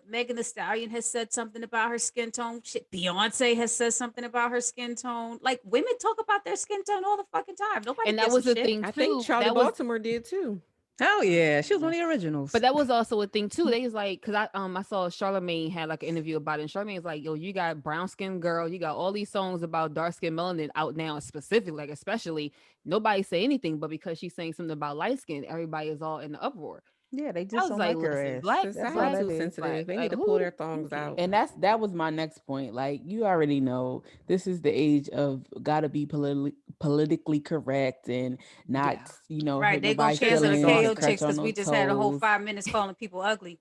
Speaker 8: Megan Thee Stallion has said something about her skin tone. Shit, Beyonce has said something about her skin tone. Like, women talk about their skin tone all the fucking time. Nobody
Speaker 1: and that
Speaker 8: gives
Speaker 1: was
Speaker 8: a
Speaker 1: the
Speaker 8: shit.
Speaker 1: thing
Speaker 9: I
Speaker 1: too.
Speaker 9: think Charlie
Speaker 1: That was,
Speaker 9: Baltimore did too.
Speaker 3: Hell yeah. She was one of the originals.
Speaker 1: but that was also a thing too. They was like, because I saw Charlamagne had like an interview about it. And Charlamagne was like, yo, you got brown skin girl, you got all these songs about dark skin melanin out now, specifically, like especially nobody say anything, but because she's saying something about light skin, everybody is all in the uproar.
Speaker 7: Yeah, they
Speaker 1: I
Speaker 7: just
Speaker 1: was
Speaker 7: don't
Speaker 1: like,
Speaker 7: like her
Speaker 1: listen,
Speaker 7: ass.
Speaker 1: black,
Speaker 7: That's all
Speaker 9: Society
Speaker 7: that
Speaker 9: too
Speaker 7: is.
Speaker 9: sensitive. They
Speaker 1: like,
Speaker 9: need to pull
Speaker 1: who-
Speaker 9: their thongs
Speaker 1: who
Speaker 9: out.
Speaker 7: And that was my next point. Like, you already know this is the age of gotta be politically correct and not,
Speaker 8: Right?
Speaker 7: hurt
Speaker 8: They gonna
Speaker 7: nobody's
Speaker 8: cancel the
Speaker 7: feelings
Speaker 8: KO
Speaker 7: and
Speaker 8: chicks
Speaker 7: crutch on
Speaker 8: because we
Speaker 7: no
Speaker 8: just had a whole
Speaker 7: toes.
Speaker 8: 5 minutes calling people ugly.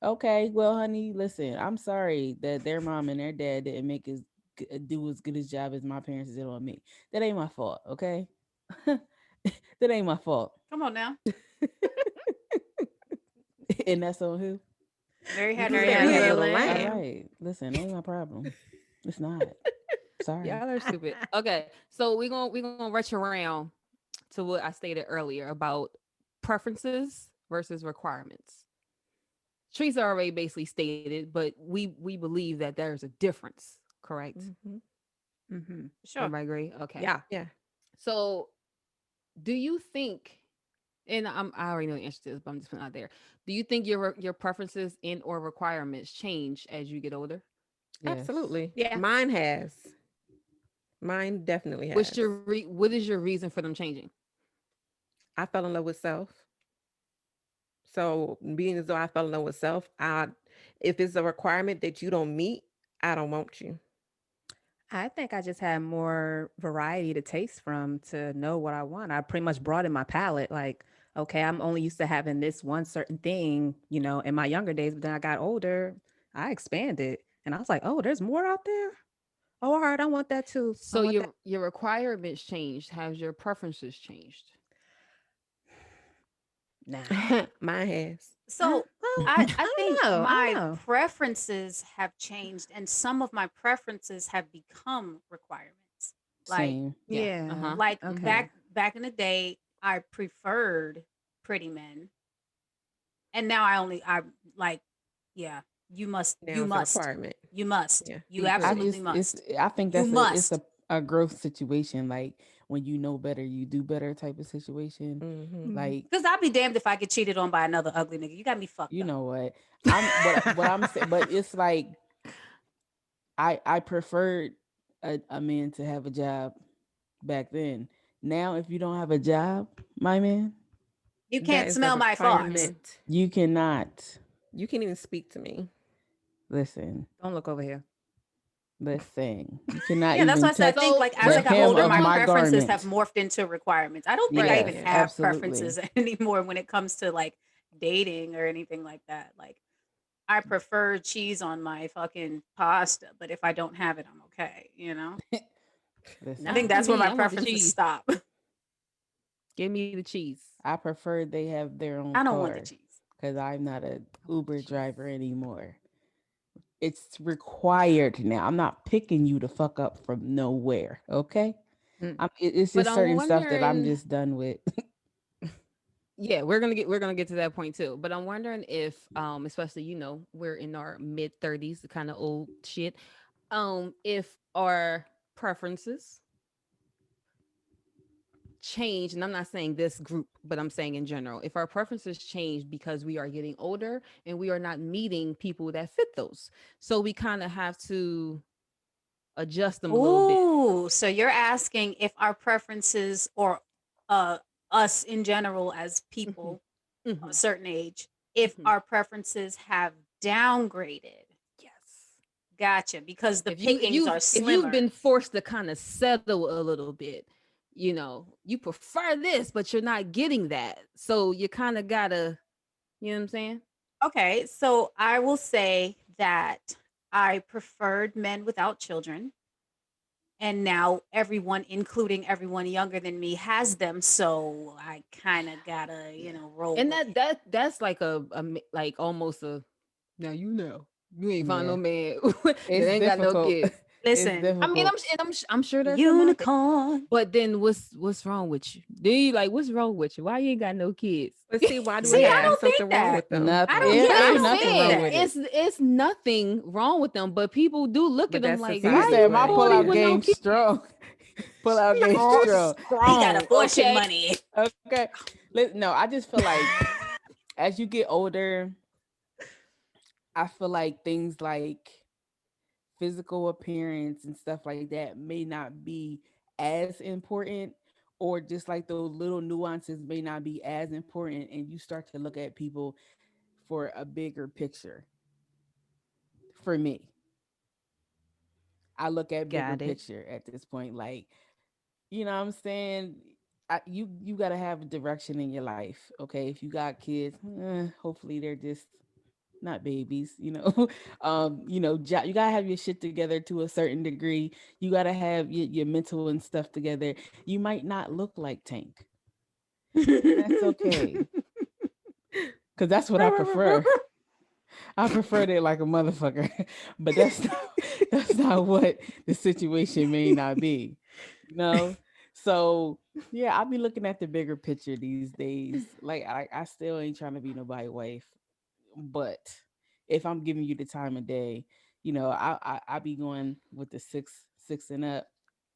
Speaker 7: Okay, well, honey, listen, I'm sorry that their mom and their dad didn't make do as good a job as my parents did on me. That ain't my fault, okay? That ain't my fault.
Speaker 8: Come on now.
Speaker 7: And that's on who?
Speaker 8: Mary had
Speaker 9: You
Speaker 8: a
Speaker 9: said
Speaker 8: little
Speaker 9: we had a
Speaker 8: lamb.
Speaker 9: little
Speaker 7: All
Speaker 9: lamb.
Speaker 7: right. Listen, ain't my problem. It's not. Sorry.
Speaker 1: Y'all are stupid. Okay, so we're gonna rush around to what I stated earlier about preferences versus requirements. Teresa already basically stated, but we believe that there's a difference, correct?
Speaker 3: Mm-hmm.
Speaker 8: Sure.
Speaker 1: Everybody agree? Okay.
Speaker 9: Yeah.
Speaker 1: So, do you think? And I already know the answer to this, but I'm just putting it out there. Do you think your preferences and or requirements change as you get older?
Speaker 7: Yes.
Speaker 9: Absolutely.
Speaker 8: Yeah.
Speaker 9: Mine has. Mine definitely has.
Speaker 1: What is your reason for them changing?
Speaker 9: I fell in love with self. So being as though I fell in love with self, if it's a requirement that you don't meet, I don't want you.
Speaker 3: I think I just had more variety to taste from to know what I want. I pretty much broadened my palette. Like, okay, I'm only used to having this one certain thing, in my younger days, but then I got older, I expanded and I was like, oh, there's more out there. Oh, all right, I want that too. I
Speaker 1: So
Speaker 3: want that.
Speaker 1: your requirements changed. Has your preferences changed?
Speaker 3: Nah.
Speaker 9: Mine has.
Speaker 8: So
Speaker 3: I
Speaker 8: I think
Speaker 3: don't know. I
Speaker 8: my
Speaker 3: don't know.
Speaker 8: preferences have changed, and some of my preferences have become requirements. Like
Speaker 7: Same.
Speaker 1: Yeah.
Speaker 3: Yeah.
Speaker 1: Uh-huh.
Speaker 8: like
Speaker 3: Okay.
Speaker 8: back in the day, I preferred pretty men, and now I like, yeah,
Speaker 9: Now it's a requirement. Yeah.
Speaker 8: you
Speaker 7: I
Speaker 8: absolutely
Speaker 7: just
Speaker 8: must,
Speaker 7: I think
Speaker 8: you
Speaker 7: it's
Speaker 8: must.
Speaker 7: a growth situation. Like when you know better, you do better type of situation.
Speaker 9: Mm-hmm.
Speaker 7: Like
Speaker 8: Because I'll be damned if I get cheated on by another ugly nigga. You got me fucked
Speaker 7: you
Speaker 8: up.
Speaker 7: know what what I'm saying, but it's like I preferred a man to have a job back then. Now, if you don't have a job, my man,
Speaker 8: You
Speaker 9: That
Speaker 8: can't
Speaker 9: is a
Speaker 8: smell my farts.
Speaker 9: requirement.
Speaker 7: you cannot
Speaker 9: You can't even speak to me.
Speaker 7: listen.
Speaker 3: Don't look over here.
Speaker 7: Listen, you cannot
Speaker 8: Yeah, that's why
Speaker 7: even
Speaker 8: I said I
Speaker 7: touch
Speaker 8: think
Speaker 1: So
Speaker 8: like as
Speaker 7: the
Speaker 8: I got
Speaker 7: hem
Speaker 8: older,
Speaker 7: of
Speaker 8: my
Speaker 7: my
Speaker 8: preferences have
Speaker 7: garment.
Speaker 8: morphed into requirements. I don't think I
Speaker 1: right.
Speaker 8: even
Speaker 7: Yes,
Speaker 8: have
Speaker 7: absolutely.
Speaker 8: preferences anymore when it comes to like dating or anything like that. Like I prefer cheese on my fucking pasta, but if I don't have it, I'm okay, you know? I
Speaker 7: Listen,
Speaker 8: think
Speaker 1: Not
Speaker 8: that's where
Speaker 1: me.
Speaker 8: my
Speaker 1: I want the
Speaker 8: preferences
Speaker 1: cheese.
Speaker 8: stop.
Speaker 1: Give me the cheese.
Speaker 7: I prefer they have their own
Speaker 8: I don't want the
Speaker 7: car
Speaker 8: cheese.
Speaker 7: because I'm not a
Speaker 1: I want the
Speaker 7: Uber
Speaker 1: cheese.
Speaker 7: driver anymore. It's required now. I'm not picking you to fuck up from nowhere. Okay,
Speaker 3: Mm.
Speaker 7: it's
Speaker 1: But
Speaker 7: just
Speaker 1: I'm
Speaker 7: certain stuff that I'm
Speaker 1: wondering.
Speaker 7: just done with.
Speaker 1: Yeah, we're gonna get to that point too. But I'm wondering if, especially we're in our mid 30s, the kind of old shit. If our preferences change, and I'm not saying this group, but I'm saying in general, if our preferences change because we are getting older and we are not meeting people that fit those, so we kind of have to adjust them a little bit.
Speaker 8: Ooh, so you're asking if our preferences or uh us in general as
Speaker 1: Hmm.
Speaker 8: people of a
Speaker 1: Hmm.
Speaker 8: certain age, if
Speaker 1: Hmm.
Speaker 8: our preferences have downgraded.
Speaker 1: Yes.
Speaker 8: Gotcha, because the
Speaker 1: If you if
Speaker 8: pickings
Speaker 1: you've
Speaker 8: are
Speaker 1: if you've
Speaker 8: slimmer.
Speaker 1: been forced to kind of settle a little bit, you prefer this, but you're not getting that, so you kind of gotta, you know what I'm saying?
Speaker 8: Okay, so I will say that I preferred men without children, and now everyone, including everyone younger than me, has them. So I kind of gotta,
Speaker 1: Yeah.
Speaker 8: roll
Speaker 1: And
Speaker 8: with
Speaker 1: that
Speaker 8: it.
Speaker 1: that that's like like almost a, now you ain't find no
Speaker 7: Yeah,
Speaker 1: man that
Speaker 7: it's
Speaker 1: ain't got no
Speaker 7: difficult.
Speaker 1: kids.
Speaker 7: It's
Speaker 8: Listen,
Speaker 1: I mean,
Speaker 7: difficult.
Speaker 1: I'm sure there's some out there.
Speaker 8: unicorn.
Speaker 1: But then what's wrong with you? Do you like, what's wrong with you? Why you ain't got no kids?
Speaker 9: But see, why do
Speaker 8: See,
Speaker 9: it have
Speaker 8: I
Speaker 9: to be
Speaker 3: Yeah.
Speaker 8: don't think
Speaker 9: something wrong
Speaker 8: that.
Speaker 9: with them?
Speaker 8: I
Speaker 7: Nothing.
Speaker 8: don't.
Speaker 7: It
Speaker 8: Yeah,
Speaker 1: But
Speaker 8: I
Speaker 7: ain't
Speaker 1: I'm
Speaker 8: don't
Speaker 7: nothing
Speaker 8: think
Speaker 7: wrong
Speaker 1: saying
Speaker 8: that.
Speaker 7: with it.
Speaker 1: it's nothing wrong with them, but people do look at
Speaker 9: But
Speaker 1: them
Speaker 9: that's
Speaker 1: like,
Speaker 7: You
Speaker 1: why
Speaker 9: society's
Speaker 7: said
Speaker 1: you
Speaker 7: my
Speaker 9: way.
Speaker 1: 40
Speaker 7: pullout
Speaker 1: with no
Speaker 7: game
Speaker 1: kids?
Speaker 7: strong. Pullout game strong.
Speaker 8: He got
Speaker 7: Strong.
Speaker 8: abortion
Speaker 7: Okay.
Speaker 8: money.
Speaker 7: Okay. No, I just feel like as you get older, I feel like things like physical appearance and stuff like that may not be as important, or just like those little nuances may not be as important, and you start to look at people for a bigger picture. For me, I look at bigger
Speaker 3: Got it.
Speaker 7: picture at this point. Like, you know what I'm saying? You got to have a direction in your life. Okay, if you got kids, hopefully they're just not babies, you gotta have your shit together to a certain degree. You gotta have your mental and stuff together. You might not look like Tank. That's okay. Cause that's what I prefer. I preferred it like a motherfucker. But that's not what the situation may not be. You know? So yeah, I'll be looking at the bigger picture these days. Like I still ain't trying to be nobody's wife. But if I'm giving you the time of day, I be going with the six and up.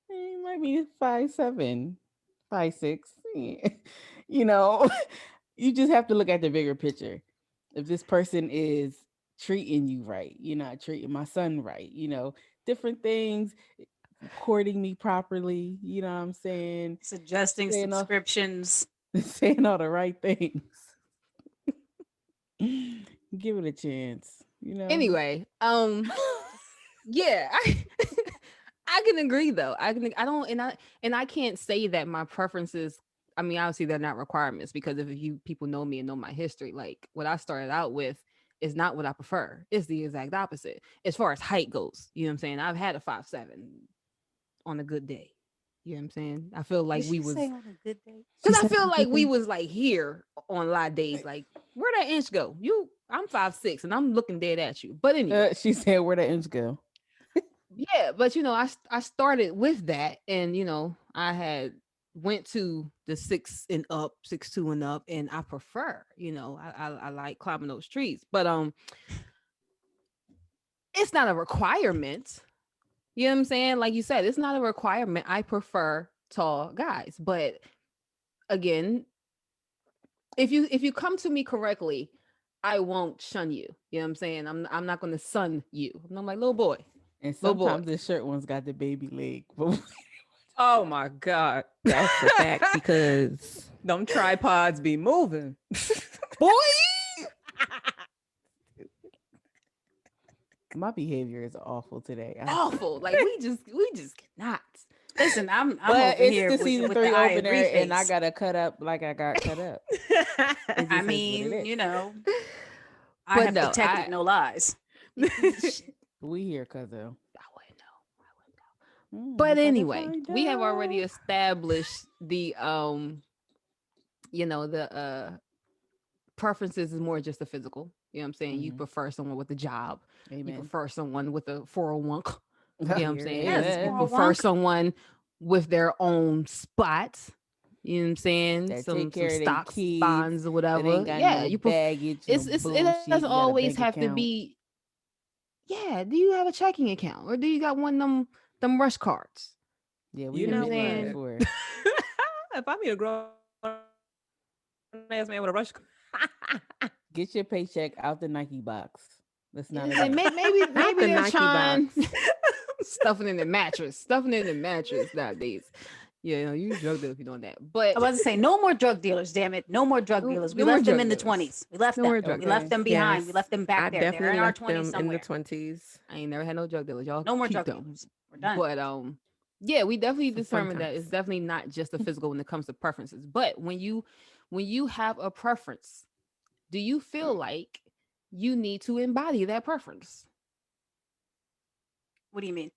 Speaker 7: It might be 5'7", 5'6". You know, you just have to look at the bigger picture. If this person is treating you right, you're not treating my son right, different things, courting me properly, you know what I'm saying?
Speaker 8: Suggesting
Speaker 7: Saying all,
Speaker 8: subscriptions.
Speaker 7: saying all the right things. Give it a chance,
Speaker 1: Anyway, yeah, I can agree though. I don't and I can't say that my preferences, I mean, obviously they're not requirements, because if you people know me and know my history, like what I started out with is not what I prefer. It's the exact opposite. As far as height goes, you know what I'm saying? I've had a 5'7" on a good day. You know what I'm saying? I feel like
Speaker 8: Did
Speaker 1: we
Speaker 8: she
Speaker 1: was
Speaker 8: say on a good day?
Speaker 1: because I feel like we was like here on a lot of days. Like, where'd that inch go? I'm 5'6" and I'm looking dead at you. But anyway,
Speaker 7: she said, "Where'd the inch go?"
Speaker 1: yeah, but I started with that, and I had went to the 6'2" and up, and I prefer, I like climbing those trees, but it's not a requirement. You know what I'm saying? Like you said, it's not a requirement. I prefer tall guys, but again, if you come to me correctly, I won't shun you. You know what I'm saying? I'm not going to sun you. I'm like, little boy.
Speaker 7: And
Speaker 1: Little boy.
Speaker 7: sometimes the shirt one's got the baby leg.
Speaker 3: Oh my God.
Speaker 9: That's a fact because
Speaker 3: Them tripods be moving.
Speaker 1: Boy.
Speaker 7: My behavior is awful today.
Speaker 1: Awful. Like we just cannot.
Speaker 8: Listen, I'm
Speaker 7: But
Speaker 8: over
Speaker 7: it's
Speaker 8: here
Speaker 7: the
Speaker 8: with
Speaker 7: season
Speaker 8: the
Speaker 7: 3
Speaker 8: I
Speaker 7: opener,
Speaker 8: agree
Speaker 7: and I
Speaker 8: face.
Speaker 7: gotta cut up like I got cut up. It
Speaker 8: I
Speaker 7: just is what it
Speaker 8: mean,
Speaker 7: is.
Speaker 8: I
Speaker 1: But
Speaker 8: have
Speaker 1: no,
Speaker 8: protected no lies.
Speaker 7: We here, cousin.
Speaker 1: I wouldn't know. But
Speaker 7: We gotta
Speaker 1: anyway,
Speaker 7: find
Speaker 1: we have already
Speaker 7: out.
Speaker 1: established the preferences is more just the physical. You know what I'm saying? You
Speaker 7: Mhm.
Speaker 1: prefer someone with a job. You
Speaker 7: Amen.
Speaker 1: prefer someone with a 401. You know what I'm saying?
Speaker 8: Yes,
Speaker 1: You
Speaker 7: Amen.
Speaker 1: prefer
Speaker 8: 401.
Speaker 1: someone with their own spot. You know what I'm saying?
Speaker 7: That
Speaker 1: Some
Speaker 7: take care of their
Speaker 1: stocks,
Speaker 7: kids.
Speaker 1: bonds, or
Speaker 7: That
Speaker 1: whatever.
Speaker 7: ain't got
Speaker 1: Yeah,
Speaker 7: no
Speaker 1: you
Speaker 7: baggage, no
Speaker 1: it doesn't
Speaker 7: bullshit. You got a
Speaker 1: always
Speaker 7: bank
Speaker 1: have to
Speaker 7: account.
Speaker 1: be. Yeah, do you have a checking account, or do you got one of them rush cards?
Speaker 7: Yeah, we
Speaker 3: You
Speaker 1: You know what I'm
Speaker 3: know
Speaker 7: admitted that
Speaker 1: saying?
Speaker 3: what?
Speaker 7: before.
Speaker 3: If I meet a grown ass man with a rush,
Speaker 7: Get your paycheck out the Nike box. That's
Speaker 1: You know
Speaker 7: not
Speaker 1: what I'm saying?
Speaker 7: enough.
Speaker 9: not
Speaker 1: Maybe
Speaker 9: the
Speaker 1: they're
Speaker 9: Nike
Speaker 1: trying
Speaker 9: box.
Speaker 1: stuffing in the mattress nowadays. Yeah, you drug dealer if you're doing that.
Speaker 8: I
Speaker 1: But
Speaker 8: was about to say, no more drug dealers, damn it. No more drug dealers. We
Speaker 1: no more
Speaker 8: left them
Speaker 1: drug
Speaker 8: in the
Speaker 1: dealers.
Speaker 8: 20s. We left
Speaker 1: No
Speaker 8: them.
Speaker 1: more drug
Speaker 8: We
Speaker 1: dealers.
Speaker 8: left
Speaker 7: Okay.
Speaker 8: them behind. We
Speaker 9: Yes,
Speaker 8: left them back
Speaker 9: I
Speaker 8: there. They're
Speaker 9: definitely
Speaker 8: in our
Speaker 9: left
Speaker 8: 20s
Speaker 9: them in the
Speaker 8: somewhere.
Speaker 9: 20s.
Speaker 1: I ain't never had no drug dealers. Y'all
Speaker 8: No more
Speaker 1: keep
Speaker 8: drug
Speaker 1: them.
Speaker 8: dealers. We're done.
Speaker 1: But yeah, we definitely
Speaker 9: Some fun
Speaker 1: determined that it's
Speaker 9: times.
Speaker 1: definitely not just the physical when it comes to preferences. But when you have a preference, do you feel like you need to embody that preference?
Speaker 8: What do you mean?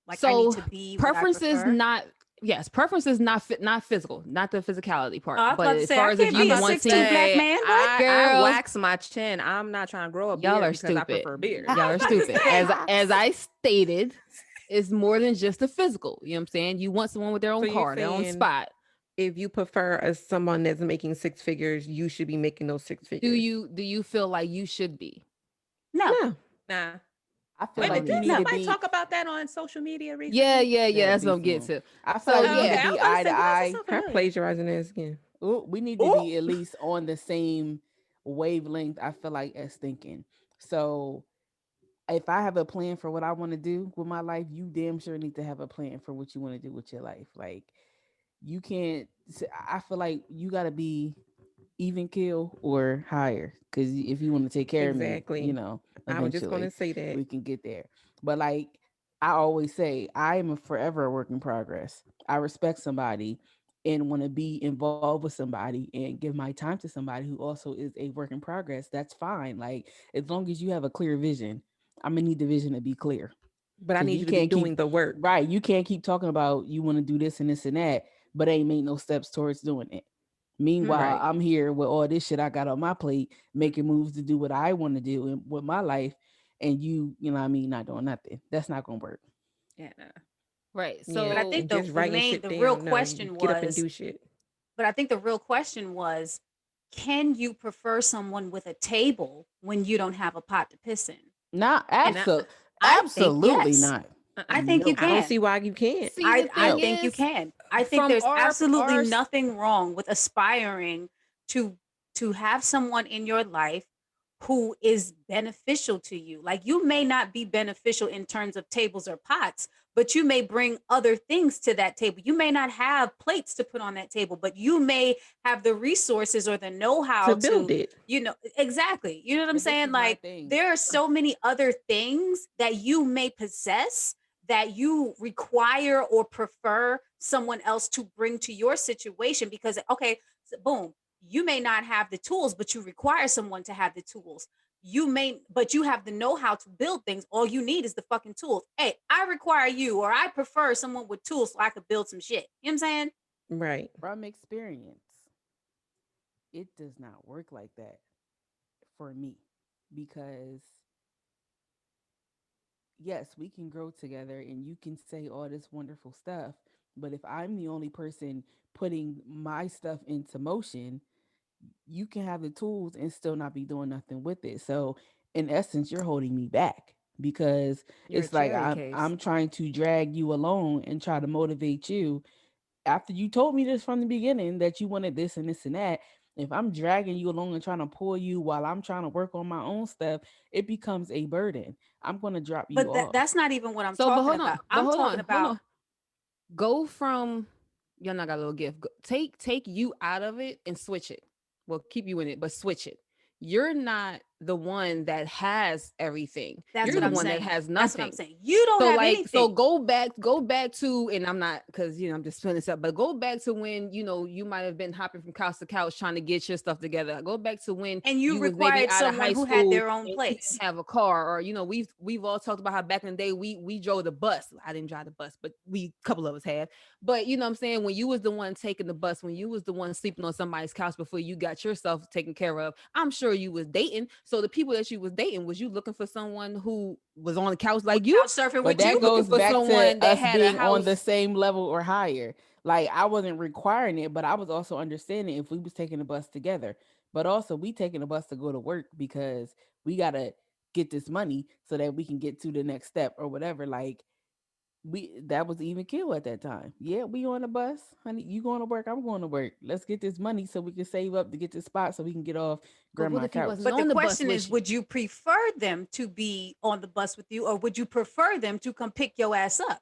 Speaker 8: Like I need
Speaker 1: So
Speaker 8: to be what I
Speaker 1: preference is
Speaker 8: prefer?
Speaker 1: not yes, preference is not physical, not the physicality
Speaker 8: Oh,
Speaker 1: part.
Speaker 8: I was
Speaker 1: But
Speaker 8: about to
Speaker 1: as
Speaker 8: say,
Speaker 1: far
Speaker 8: I
Speaker 1: as if
Speaker 8: can't
Speaker 1: you
Speaker 8: be a
Speaker 3: I'm about to
Speaker 1: wanting,
Speaker 8: 6'2" black
Speaker 3: say
Speaker 8: man. What?
Speaker 3: I
Speaker 1: girl,
Speaker 3: wax my chin. I'm not trying to grow a
Speaker 1: y'all
Speaker 3: beard
Speaker 1: are
Speaker 3: because I
Speaker 1: stupid.
Speaker 3: prefer beard.
Speaker 1: Y'all are stupid. As I stated, it's more than just the physical. You know what I'm saying? You want someone with their
Speaker 3: So
Speaker 1: own
Speaker 3: you're
Speaker 1: car, their own
Speaker 3: saying
Speaker 1: spot.
Speaker 9: If you prefer someone that's making six figures, you should be making those six
Speaker 1: Do
Speaker 9: figures.
Speaker 1: you feel like you should be?
Speaker 8: No.
Speaker 9: No,
Speaker 3: nah.
Speaker 7: I feel
Speaker 1: I
Speaker 3: Wait a
Speaker 1: don't
Speaker 3: minute,
Speaker 7: like you
Speaker 3: didn't
Speaker 1: need
Speaker 7: need to
Speaker 3: somebody
Speaker 7: be
Speaker 3: talk about that on social media
Speaker 1: Yeah,
Speaker 3: recently?
Speaker 1: yeah, yeah.
Speaker 7: that
Speaker 1: That's what
Speaker 7: beef
Speaker 1: I'm getting
Speaker 7: one.
Speaker 1: to.
Speaker 7: I feel
Speaker 1: So
Speaker 7: like we
Speaker 3: Oh,
Speaker 7: need
Speaker 3: okay.
Speaker 7: to
Speaker 1: yeah,
Speaker 3: I was
Speaker 7: be
Speaker 3: about to
Speaker 7: eye
Speaker 3: say,
Speaker 7: to
Speaker 3: why is this
Speaker 7: eye.
Speaker 3: so
Speaker 9: her
Speaker 3: familiar?
Speaker 9: plagiarizing this again.
Speaker 7: Ooh, we need to
Speaker 3: Oh,
Speaker 7: be at least on the same wavelength, I feel like, as thinking. So if I have a plan for what I want to do with my life, you damn sure need to have a plan for what you want to do with your life. Like you can't I feel like you got to be even kill or higher, because if you want to take care of me,
Speaker 9: Exactly. I was just gonna
Speaker 7: eventually
Speaker 9: say that.
Speaker 7: we can get there. But like I always say, I am a forever a work in progress. I respect somebody and want to be involved with somebody and give my time to somebody who also is a work in progress, that's fine. Like, as long as you have a clear vision, I'm gonna need the vision to be clear.
Speaker 9: But I
Speaker 7: Because
Speaker 9: need
Speaker 7: you
Speaker 9: you to be
Speaker 7: can't keep
Speaker 9: doing the work.
Speaker 7: right, you can't keep talking about you want to do this and that, but ain't made no steps towards doing it. Meanwhile,
Speaker 9: Right.
Speaker 7: I'm here with all this shit I got on my plate, making moves to do what I want to do with my life, and you know what I mean, not doing nothing. That's not gonna work.
Speaker 3: Yeah. No.
Speaker 1: Right.
Speaker 9: Yeah.
Speaker 8: But I
Speaker 1: So
Speaker 8: think
Speaker 9: And just
Speaker 8: the
Speaker 9: writing
Speaker 8: main,
Speaker 9: shit
Speaker 8: the real
Speaker 9: down. No, you
Speaker 8: question
Speaker 9: get up and
Speaker 8: was,
Speaker 9: do shit.
Speaker 8: but I think the real question was, can you prefer someone with a table when you don't have a pot to piss in?
Speaker 7: Not
Speaker 8: And
Speaker 9: Not
Speaker 8: I think
Speaker 7: absolutely
Speaker 8: yes.
Speaker 7: not.
Speaker 8: I think you
Speaker 7: No,
Speaker 9: I don't
Speaker 8: can.
Speaker 9: see why you can't.
Speaker 1: see, the
Speaker 8: I
Speaker 1: thing
Speaker 7: no.
Speaker 8: think you
Speaker 1: is,
Speaker 8: can. I think
Speaker 1: from
Speaker 8: there's absolutely
Speaker 1: our
Speaker 8: nothing wrong with aspiring to have someone in your life who is beneficial to you. Like, you may not be beneficial in terms of tables or pots, but you may bring other things to that table. You may not have plates to put on that table, but you may have the resources or the know-how
Speaker 9: To build
Speaker 8: to,
Speaker 9: it.
Speaker 8: exactly. You know what I'm
Speaker 7: But this
Speaker 8: saying?
Speaker 7: is my
Speaker 8: Like,
Speaker 7: thing.
Speaker 8: there are so many other things that you may possess that you require or prefer someone else to bring to your situation, because okay, so boom, you may not have the tools, but you require someone to have the tools. But you have the know-how to build things. All you need is the fucking tools. Hey, I require you, or I prefer someone with tools so I could build some shit. You know what I'm saying?
Speaker 9: Right.
Speaker 7: From experience, it does not work like that for me, because yes, we can grow together and you can say all this wonderful stuff, but if I'm the only person putting my stuff into motion, you can have the tools and still not be doing nothing with it. So in essence, you're holding me back, because
Speaker 1: you're a
Speaker 7: it's like
Speaker 1: cherry
Speaker 7: I'm
Speaker 1: case.
Speaker 7: trying to drag you along and try to motivate you after you told me this from the beginning that you wanted this and this and that. If I'm dragging you along and trying to pull you while I'm trying to work on my own stuff, it becomes a burden. I'm going to drop you
Speaker 8: But
Speaker 7: off.
Speaker 8: that's not even what I'm
Speaker 1: So, but
Speaker 8: talking
Speaker 1: hold on,
Speaker 8: about. I'm talking
Speaker 1: hold
Speaker 8: about
Speaker 1: on. Go from y'all not got a little gift. Take you out of it and switch it. Well, keep you in it, but switch it. You're not the one that has everything.
Speaker 8: that's
Speaker 1: You're
Speaker 8: what
Speaker 1: the
Speaker 8: I'm
Speaker 1: one that
Speaker 8: saying.
Speaker 1: has
Speaker 8: That's what I'm
Speaker 1: nothing.
Speaker 8: saying. You don't
Speaker 1: So
Speaker 8: have
Speaker 1: like, so
Speaker 8: anything.
Speaker 1: go back to, and I'm not, because I'm just filling this up, but go back to when you might have been hopping from couch to couch trying to get your stuff together. Go back to when
Speaker 8: And you
Speaker 1: you was maybe
Speaker 8: required
Speaker 1: out of
Speaker 8: someone
Speaker 1: high
Speaker 8: who had
Speaker 1: school
Speaker 8: their own
Speaker 1: and you
Speaker 8: place.
Speaker 1: didn't have a car, or we've all talked about how back in the day we drove the bus. I didn't drive the bus, but we couple of us have. But you know what I'm saying, when you was the one taking the bus, when you was the one sleeping on somebody's couch before you got yourself taken care of, I'm sure you was dating. So the people that you was dating, was you looking for someone who was on the couch
Speaker 8: Was
Speaker 1: like you?
Speaker 8: couch surfing
Speaker 7: But
Speaker 8: with
Speaker 1: You
Speaker 7: that
Speaker 8: you?
Speaker 1: looking
Speaker 7: goes
Speaker 1: for
Speaker 7: back to
Speaker 1: someone that
Speaker 7: us
Speaker 1: had a
Speaker 7: being on the
Speaker 1: house?
Speaker 7: same level or higher. Like, I wasn't requiring it, but I was also understanding if we was taking the bus together. But also, we taking the bus to go to work because we gotta get this money so that we can get to the next step or whatever. Like, we that was even kill at that time. Yeah, we on the bus, honey. You going to work? I'm going to work. Let's get this money so we can save up to get this spot so we can get off
Speaker 1: But what
Speaker 7: grandma
Speaker 1: if he
Speaker 7: couch.
Speaker 1: wasn't
Speaker 8: But the
Speaker 1: on the bus
Speaker 8: question is,
Speaker 1: with you?
Speaker 8: would you prefer them to be on the bus with you, or would you prefer them to come pick your ass up?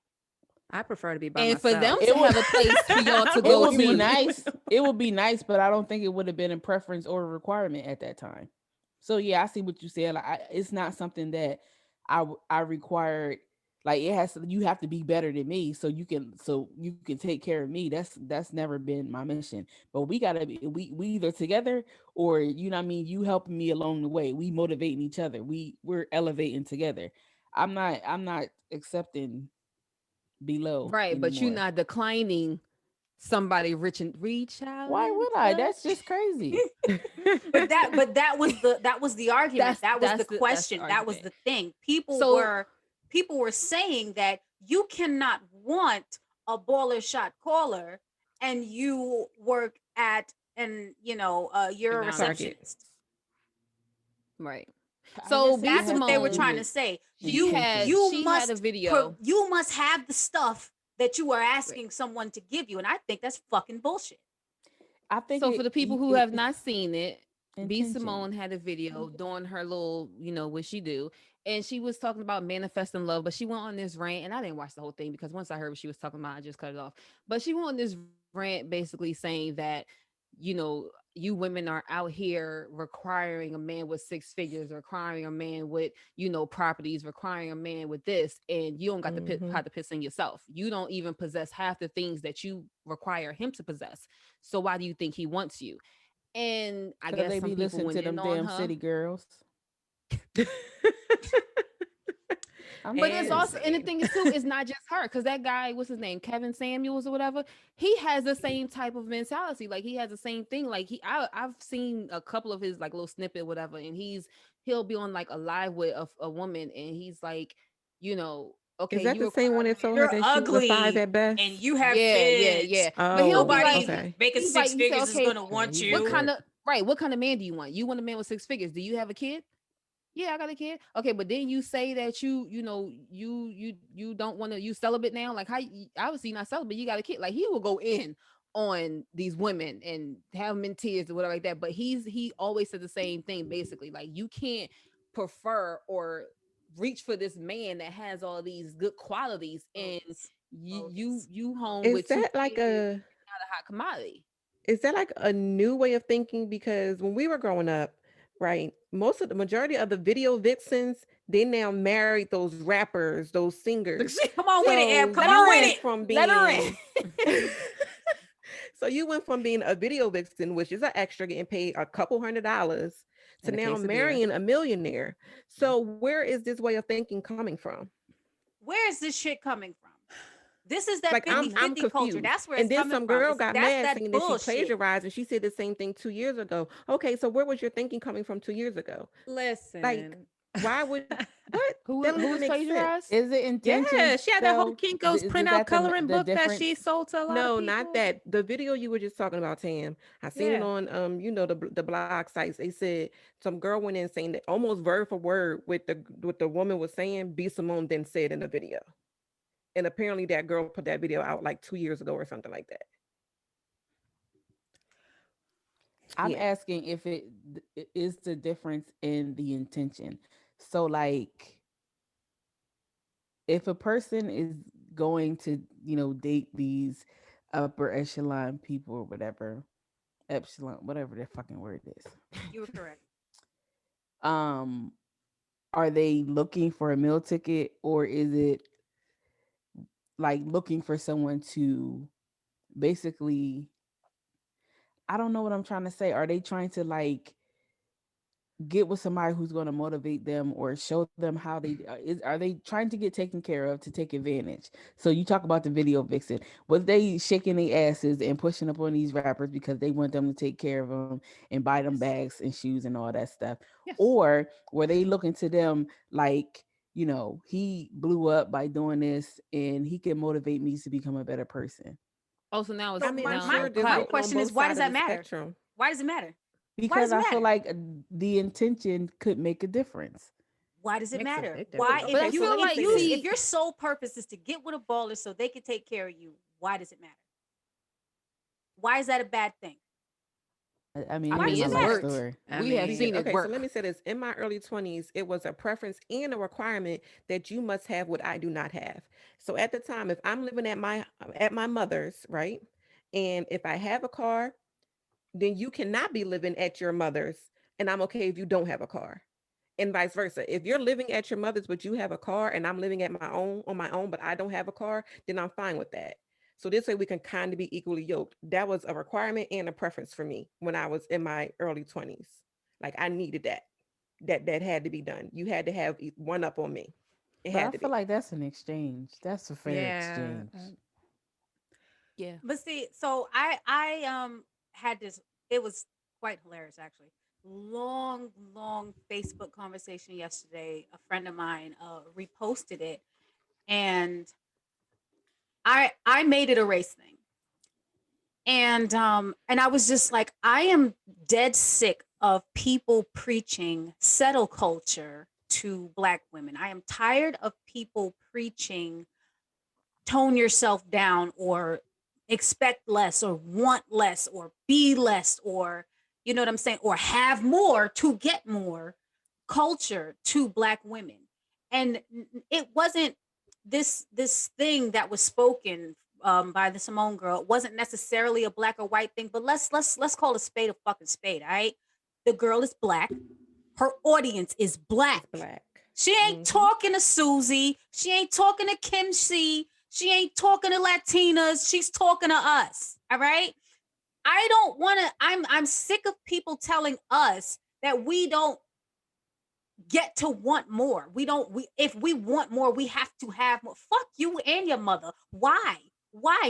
Speaker 3: I prefer to be by
Speaker 1: And for them
Speaker 3: myself.
Speaker 1: to
Speaker 7: It would
Speaker 1: have a place for y'all to
Speaker 7: it
Speaker 1: go
Speaker 7: would be
Speaker 1: to.
Speaker 7: nice. It would be nice, but I don't think it would have been a preference or a requirement at that time. So yeah, I see what you said. Like, it's not something that I required. Like, it has to, you have to be better than me so you can take care of me. That's never been my mission. But we gotta be we either together, or you know what I mean, you helping me along the way. We motivating each other. We're elevating together. I'm not accepting below
Speaker 1: Right, but you're
Speaker 7: anymore.
Speaker 1: not declining somebody rich and reach out
Speaker 7: Why
Speaker 1: and
Speaker 7: would I? That's
Speaker 1: touch.
Speaker 7: just crazy.
Speaker 8: But that was the argument. That was the
Speaker 1: That's the
Speaker 8: question. That was
Speaker 1: argument.
Speaker 8: the thing. People were saying that you cannot want a baller shot caller and you work at, and you're a
Speaker 1: McDonald's.
Speaker 9: Target.
Speaker 8: receptionist.
Speaker 1: Right.
Speaker 7: I
Speaker 1: So
Speaker 7: guess
Speaker 1: B
Speaker 7: it
Speaker 8: That's
Speaker 7: has
Speaker 8: what they
Speaker 7: to
Speaker 8: were
Speaker 7: do
Speaker 1: Simone,
Speaker 8: trying to
Speaker 7: with
Speaker 8: say.
Speaker 1: she
Speaker 8: You
Speaker 1: had
Speaker 7: intentions.
Speaker 8: you
Speaker 1: she had a
Speaker 8: must
Speaker 1: video.
Speaker 8: you must have the stuff that you are
Speaker 1: Right.
Speaker 8: asking someone to give you, and I think that's fucking bullshit.
Speaker 7: I think
Speaker 1: So for the people who have not seen it, B
Speaker 7: intention.
Speaker 1: Simone had a video doing her little, what she do, and she was talking about manifesting love, but she went on this rant, and I didn't watch the whole thing because once I heard what she was talking about, I just cut it off. But she went on this rant basically saying that, you know, you women are out here requiring a man with six figures, requiring a man with, properties, requiring a man with this, and you don't got to
Speaker 9: Mhm.
Speaker 1: have to piss in yourself. You don't even possess half the things that you require him to possess. So why do you think he wants you? And I
Speaker 7: Cause
Speaker 1: guess
Speaker 7: they
Speaker 1: some
Speaker 7: be
Speaker 1: people
Speaker 7: listening
Speaker 1: went
Speaker 7: to
Speaker 1: in
Speaker 7: them
Speaker 1: on
Speaker 7: damn
Speaker 1: her.
Speaker 7: city girls. I'm
Speaker 1: But it's
Speaker 7: serious.
Speaker 1: also, and the thing is too, it's not just her, because that guy, what's his name, Kevin Samuels or whatever, he has the same type of mentality. Like he has the same thing. Like I've seen a couple of his like little snippet, whatever, and he'll be on like a live with a woman, and he's like,
Speaker 9: Is
Speaker 1: okay,
Speaker 9: that
Speaker 1: you
Speaker 9: the same
Speaker 1: require
Speaker 9: one
Speaker 1: a
Speaker 9: that
Speaker 1: man.
Speaker 9: told her
Speaker 8: You're
Speaker 9: that she was a 5
Speaker 8: ugly
Speaker 9: at best?
Speaker 8: and you have
Speaker 1: Yeah, yeah, yeah.
Speaker 8: kids.
Speaker 1: But he'll be
Speaker 9: Oh,
Speaker 1: like,
Speaker 8: Nobody
Speaker 9: okay.
Speaker 8: making
Speaker 1: he's like,
Speaker 8: six
Speaker 1: he said,
Speaker 8: figures is
Speaker 1: okay,
Speaker 8: gonna want
Speaker 7: he
Speaker 1: what
Speaker 8: you.
Speaker 7: bullshit.
Speaker 1: kind of right? What kind of man do you want? You want a man with six figures? Do you have a kid? Yeah, I got a kid. Okay, but then you say that you don't want to, you celibate now. Like how obviously you're not celibate, you got a kid. Like he will go in on these women and have them in tears or whatever like that. But he always said the same thing basically. Like you can't prefer or reach for this man that has all these good qualities, and
Speaker 8: Bogus.
Speaker 1: you home
Speaker 9: Is
Speaker 1: with two
Speaker 9: that like
Speaker 1: kids,
Speaker 9: a
Speaker 1: not a hot commodity.
Speaker 9: is that like a new way of thinking? Because when we were growing up, right, most of the majority of the video vixens, they now married those rappers, those singers.
Speaker 8: Come on with it,
Speaker 9: So
Speaker 8: Eb. Come
Speaker 1: Let
Speaker 8: on
Speaker 1: her
Speaker 8: with
Speaker 1: in.
Speaker 8: it.
Speaker 9: from
Speaker 1: Let her in.
Speaker 9: being so you went from being a video vixen, which is an extra getting paid a couple $100s, to
Speaker 7: And a
Speaker 9: now
Speaker 7: quesadilla.
Speaker 9: marrying a millionaire. So where is this way of thinking coming from?
Speaker 8: Where is this shit coming from? This is that
Speaker 9: Like I'm
Speaker 8: 50-50 culture.
Speaker 9: confused.
Speaker 8: That's where
Speaker 9: And
Speaker 8: it's
Speaker 9: then
Speaker 8: coming
Speaker 9: some
Speaker 8: from.
Speaker 9: girl got
Speaker 8: That's
Speaker 9: mad
Speaker 8: that
Speaker 9: saying that she
Speaker 8: bullshit.
Speaker 9: plagiarized, and she said the same thing 2 years ago. Okay, so where was your thinking coming from 2 years ago? Like,
Speaker 3: Listen.
Speaker 9: why would what?
Speaker 1: Who
Speaker 9: That don't
Speaker 1: who
Speaker 9: even
Speaker 1: was
Speaker 9: make sense.
Speaker 1: plagiarized?
Speaker 7: Is it intention
Speaker 3: Yeah, she had that whole
Speaker 7: though?
Speaker 3: Kinko's
Speaker 7: Is
Speaker 3: printout
Speaker 7: that
Speaker 3: coloring
Speaker 7: the
Speaker 3: book that she
Speaker 7: difference?
Speaker 3: sold to a lot of
Speaker 9: No, not
Speaker 3: people.
Speaker 9: that. The video you were just talking about, Tam. I seen it
Speaker 3: Yeah.
Speaker 9: on the blog sites. They said some girl went in saying that almost word for word with the woman was saying, B Simone then said in the video. And apparently that girl put that video out like 2 years ago or something like that.
Speaker 7: I'm
Speaker 9: Yeah.
Speaker 7: asking if it is the difference in the intention. So like if a person is going to, date these upper echelon people or whatever, epsilon, whatever their fucking word is.
Speaker 8: You were correct.
Speaker 7: Um, are they looking for a meal ticket, or is it like looking for someone to basically, I don't know what I'm trying to say. Are they trying to like get with somebody who's going to motivate them or show them how are they trying to get taken care of to take advantage? So you talk about the video vixen, was they shaking their asses and pushing up on these rappers because they want them to take care of them and buy them bags and shoes and all that stuff?
Speaker 1: Yes.
Speaker 7: Or were they looking to them like, he blew up by doing this and he can motivate me to become a better person?
Speaker 1: Oh, so now
Speaker 8: So
Speaker 1: it's
Speaker 9: I mean,
Speaker 8: my,
Speaker 9: I'm
Speaker 1: now
Speaker 8: my,
Speaker 9: sure there's
Speaker 8: my
Speaker 1: clout.
Speaker 9: women on
Speaker 8: question is,
Speaker 9: both
Speaker 8: why does
Speaker 9: sides of
Speaker 8: that
Speaker 9: the
Speaker 8: matter?
Speaker 9: spectrum.
Speaker 8: Why does it matter? Why
Speaker 7: Because
Speaker 8: does it
Speaker 7: I feel
Speaker 8: matter?
Speaker 7: like the intention could make a difference.
Speaker 8: Why does it
Speaker 3: Makes a
Speaker 8: matter?
Speaker 3: big
Speaker 8: Why,
Speaker 3: difference.
Speaker 1: But I
Speaker 8: if you
Speaker 1: feel
Speaker 9: let me
Speaker 1: like,
Speaker 9: say
Speaker 8: if
Speaker 9: this.
Speaker 8: if your sole purpose is to get with a baller so they can take care of you, why does it matter? Why is that a bad thing?
Speaker 7: I mean,
Speaker 1: I
Speaker 7: it
Speaker 8: Why
Speaker 7: ain't
Speaker 8: does
Speaker 1: mean,
Speaker 7: my
Speaker 8: it
Speaker 1: it's
Speaker 7: life
Speaker 8: matter?
Speaker 1: worked.
Speaker 7: story.
Speaker 3: I
Speaker 1: We have
Speaker 3: mean,
Speaker 1: seen
Speaker 9: Because
Speaker 1: it
Speaker 9: okay, so let
Speaker 1: work.
Speaker 9: me say this. In my early 20s, it was a preference and a requirement that you must have what I do not have. So at the time, if I'm living at my mother's, right? And if I have a car, then you cannot be living at your mother's, and I'm okay if you don't have a car. And vice versa. If you're living at your mother's but you have a car and I'm living at my own on my own but I don't have a car, then I'm fine with that. So this way we can kind of be equally yoked. That was a requirement and a preference for me when I was in my early 20s. Like I needed that. That had to be done. You had to have one up on me. It
Speaker 7: But I
Speaker 9: had to
Speaker 7: feel
Speaker 9: be.
Speaker 7: like that's an exchange. That's a fair
Speaker 3: yeah.
Speaker 7: exchange.
Speaker 1: Yeah.
Speaker 8: But see, so I had this. It was quite hilarious actually. Long Facebook conversation yesterday. A friend of mine reposted it, and I made it a race thing. And I was just like, I am dead sick of people preaching settle culture to black women. I am tired of people preaching tone yourself down or expect less or want less or be less or you know what I'm saying, or have more to get more culture to black women. And it wasn't this thing that was spoken by the Simone girl. It wasn't necessarily a black or white thing, but let's call a spade a fucking spade. All right, the girl is black. Her audience is black.
Speaker 9: It's black.
Speaker 8: She ain't talking to Susie. She ain't talking to Kim C. She ain't talking to Latinas. She's talking to us. All right. I don't want to. I'm sick of people telling us that we don't get to want more. If we want more, we have to have more. Fuck you and your mother. Why?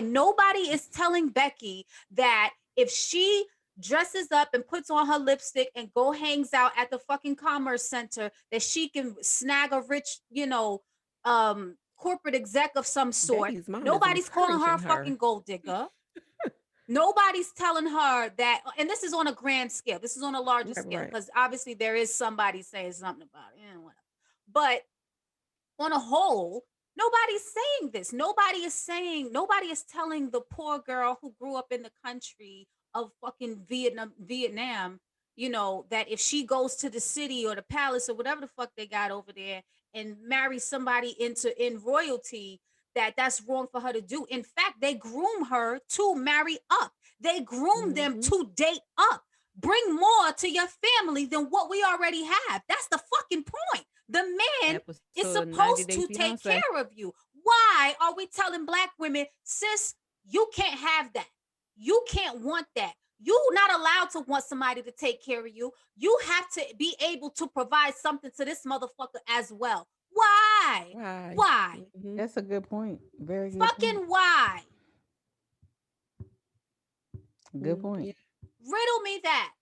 Speaker 8: Nobody is telling Becky that if she dresses up and puts on her lipstick and go hangs out at the fucking commerce center that she can snag a rich, corporate exec of some sort. Nobody's calling her a fucking gold digger. Nobody's telling her that, and this is on a grand scale. This is on a larger scale, because obviously there is somebody saying something about it, whatever. But on a whole, nobody's saying this. Nobody is telling the poor girl who grew up in the country of fucking Vietnam, that if she goes to the city or the palace or whatever the fuck they got over there and marry somebody in royalty, that's wrong for her to do. In fact, they groom her to marry up. They groom them to date up. Bring more to your family than what we already have. That's the fucking point. The man is supposed to take care of you. Why are we telling black women, sis, you can't have that. You can't want that. You're not allowed to want somebody to take care of you. You have to be able to provide something to this motherfucker as well. Why?
Speaker 7: That's a good point. Very good.
Speaker 8: Fucking point. Why?
Speaker 7: Good point.
Speaker 8: Riddle me that.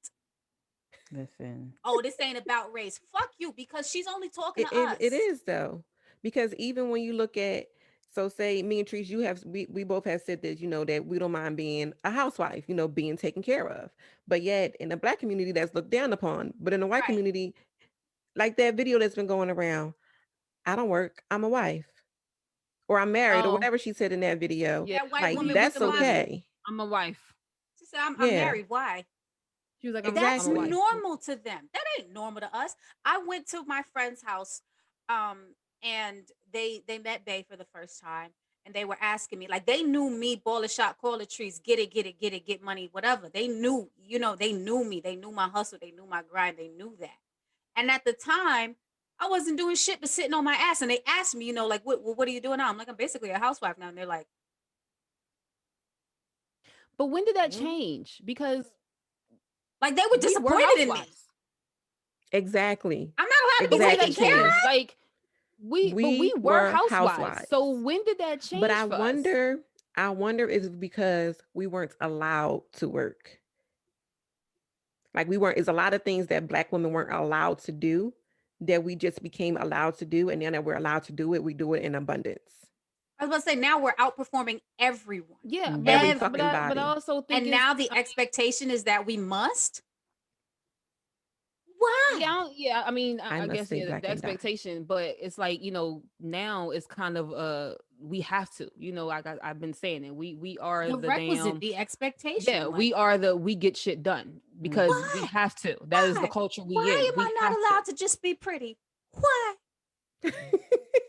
Speaker 7: Listen.
Speaker 8: Oh, this ain't about race. Fuck you, because she's only talking to us.
Speaker 9: It is though, because even when you look at, so say me and Trice, we both have said this, that we don't mind being a housewife, being taken care of. But yet in the black community, that's looked down upon. But in the white community, like that video that's been going around, I don't work, I'm a wife, or I'm married, or whatever she said in that video.
Speaker 8: Yeah,
Speaker 9: like that's okay.
Speaker 1: I'm a wife.
Speaker 8: She said, I'm married. Why?
Speaker 1: She was like,
Speaker 8: that's normal to them. That ain't normal to us. I went to my friend's house, and they met Bay for the first time, and they were asking me, like, they knew me, ball a shot, call a trees, get money, whatever. They knew, they knew me. They knew my hustle. They knew my grind. They knew that. And at the time, I wasn't doing shit but sitting on my ass. And they asked me, like, what are you doing now? I'm like, I'm basically a housewife now. And they're like,
Speaker 1: but when did that change? Because
Speaker 8: like they were disappointed in me.
Speaker 9: Exactly.
Speaker 8: I'm not allowed to be taken care of.
Speaker 1: Like we were housewives. So when did that change?
Speaker 9: But I wonder if it's because we weren't allowed to work. Like it's a lot of things that black women weren't allowed to do that we just became allowed to do. And now that we're allowed to do it, we do it in abundance.
Speaker 8: I was about to say, now we're outperforming everyone.
Speaker 1: Yeah.
Speaker 9: Every fucking body.
Speaker 1: But I also think
Speaker 8: and now the expectation is that we must. Why?
Speaker 1: Yeah. I mean, I guess the expectation, but it's like, now it's kind of we have to, I've been saying it. We are the
Speaker 8: requisite, the expectation.
Speaker 1: Yeah, we get shit done because we have to. That is the culture we in.
Speaker 8: Why am I not allowed to just be pretty? Why?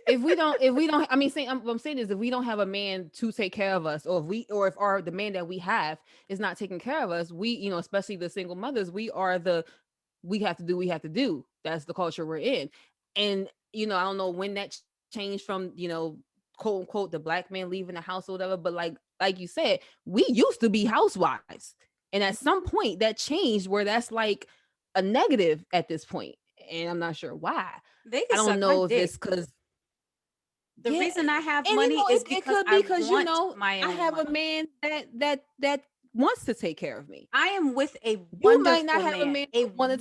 Speaker 1: if we don't, I mean, I'm saying is if we don't have a man to take care of us, or if the man that we have is not taking care of us, we, especially the single mothers, we have to do. That's the culture we're in. And, I don't know when that changed from, quote unquote, the black man leaving the house or whatever. But like you said, we used to be housewives. And at some point that changed where that's like a negative at this point. And I'm not sure why. I don't know if it's because
Speaker 8: the reason I have money is because
Speaker 1: I have a man that wants to take care of me.
Speaker 8: I am with a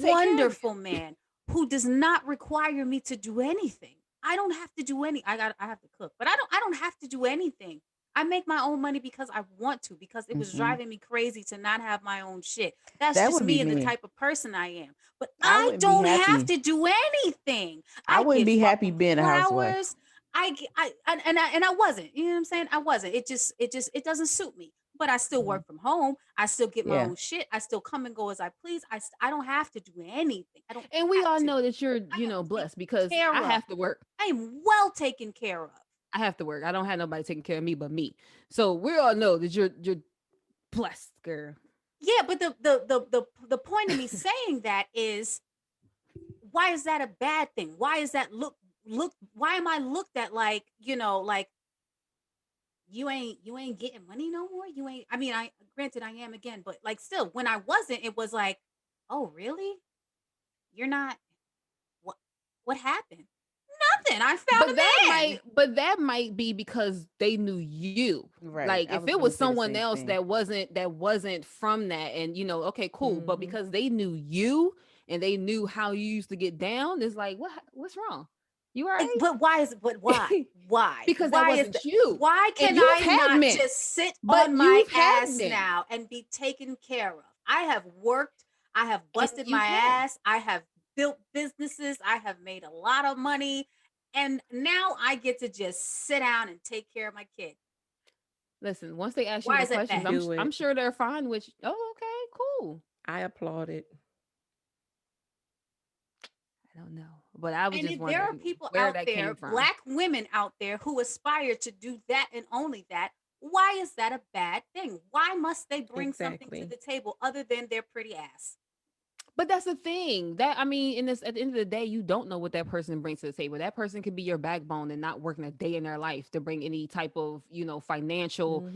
Speaker 8: wonderful man who does not require me to do anything. I don't have to do any. I have to cook, but I don't have to do anything. I make my own money because I want to, because it was driving me crazy to not have my own shit. That's just me and the type of person I am. But I don't have to do anything.
Speaker 7: I wouldn't be happy being a housewife.
Speaker 8: I wasn't. You know what I'm saying? I wasn't. It doesn't suit me. But I still work from home. I still get my own shit. I still come and go as I please. I don't have to do anything. I don't.
Speaker 1: And we all know that you're, blessed because I have to work.
Speaker 8: I am well taken care of.
Speaker 1: I have to work. I don't have nobody taking care of me but me. So we all know that you're blessed, girl.
Speaker 8: Yeah, but the point of me saying that is, why is that a bad thing? Why is that look? Why am I looked at like, like you ain't getting money no more? You ain't. I mean, I granted I am again, but like still, when I wasn't, it was like, oh really? You're not. What happened? Nothing. I found a man.
Speaker 1: But that might be because they knew you.
Speaker 7: Right.
Speaker 1: Like if it was someone else that wasn't from that, and okay, cool. But because they knew you and they knew how you used to get down, it's like, what's wrong? You all right?
Speaker 8: But why why? Why?
Speaker 1: Because
Speaker 8: why
Speaker 1: that wasn't you.
Speaker 8: Why can I not just sit on my ass now and be taken care of? I have worked. I have busted my ass. I have built businesses. I have made a lot of money. And now I get to just sit down and take care of my kid.
Speaker 1: Listen, once they ask you the questions, I'm sure they're fine with, oh, okay, cool.
Speaker 9: I applaud it.
Speaker 1: I don't know. But I was just wondering,
Speaker 8: there are people out there, Black women out there, who aspire to do that and only that. Why is that a bad thing? Why must they bring something to the table other than their pretty ass?
Speaker 1: But that's the thing that, I mean, at the end of the day, you don't know what that person brings to the table. That person could be your backbone and not working a day in their life to bring any type of, financial,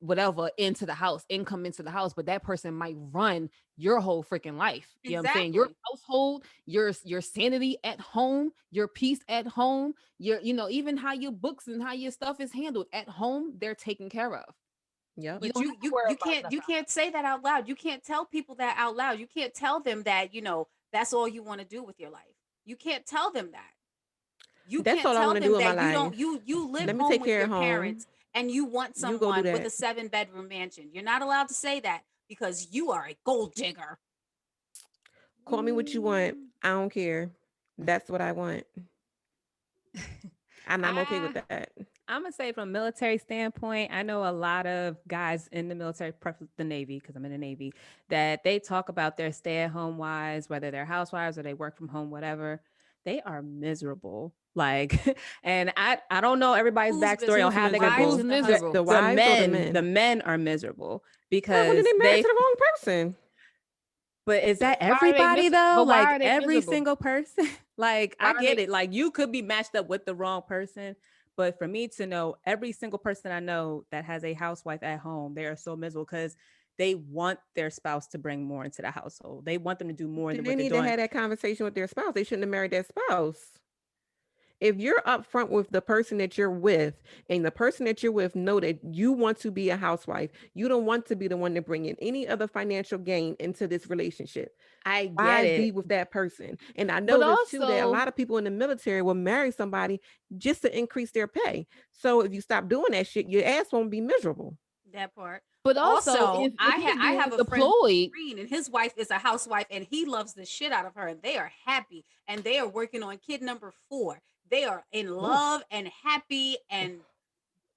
Speaker 1: whatever into the house, income into the house. But that person might run your whole freaking life. You know what I'm saying? Your household, your sanity at home, your peace at home, your, even how your books and how your stuff is handled at home, they're taken care of.
Speaker 9: Yeah,
Speaker 8: but you can't say that out loud. You can't tell people that out loud. You can't tell them that that's all you want to do with your life. You can't tell them that.
Speaker 9: That's all I want to do with my life.
Speaker 8: You live home with your parents and you want someone with a 7-bedroom mansion. You're not allowed to say that because you are a gold digger.
Speaker 9: Call me what you want. I don't care. That's what I want. And I'm okay with that.
Speaker 3: I'm gonna say from a military standpoint, I know a lot of guys in the military, the Navy, because I'm in the Navy, that they talk about their stay-at-home wives, whether they're housewives or they work from home, whatever. They are miserable. Like, and I don't know everybody's backstory on how they get miserable. The wives or the men? The men are miserable because
Speaker 9: when they married to the wrong person.
Speaker 3: But is that everybody though? Like every single person? Like I get it. Like you could be matched up with the wrong person. But for me to know every single person I know that has a housewife at home, they are so miserable because they want their spouse to bring more into the household. They want them to do more than what they're doing.
Speaker 9: They need to have that conversation with their spouse. They shouldn't have married their spouse. If you're upfront with the person that you're with and the person that you're with know that you want to be a housewife, you don't want to be the one to bring in any other financial gain into this relationship.
Speaker 3: I get it.
Speaker 9: Be with that person. And I know this too, that a lot of people in the military will marry somebody just to increase their pay. So if you stop doing that shit, your ass won't be miserable.
Speaker 8: That part.
Speaker 1: But also if
Speaker 8: I have a friend Green, and his wife is a housewife and he loves the shit out of her and they are happy and they are working on kid number 4. They are in love and happy and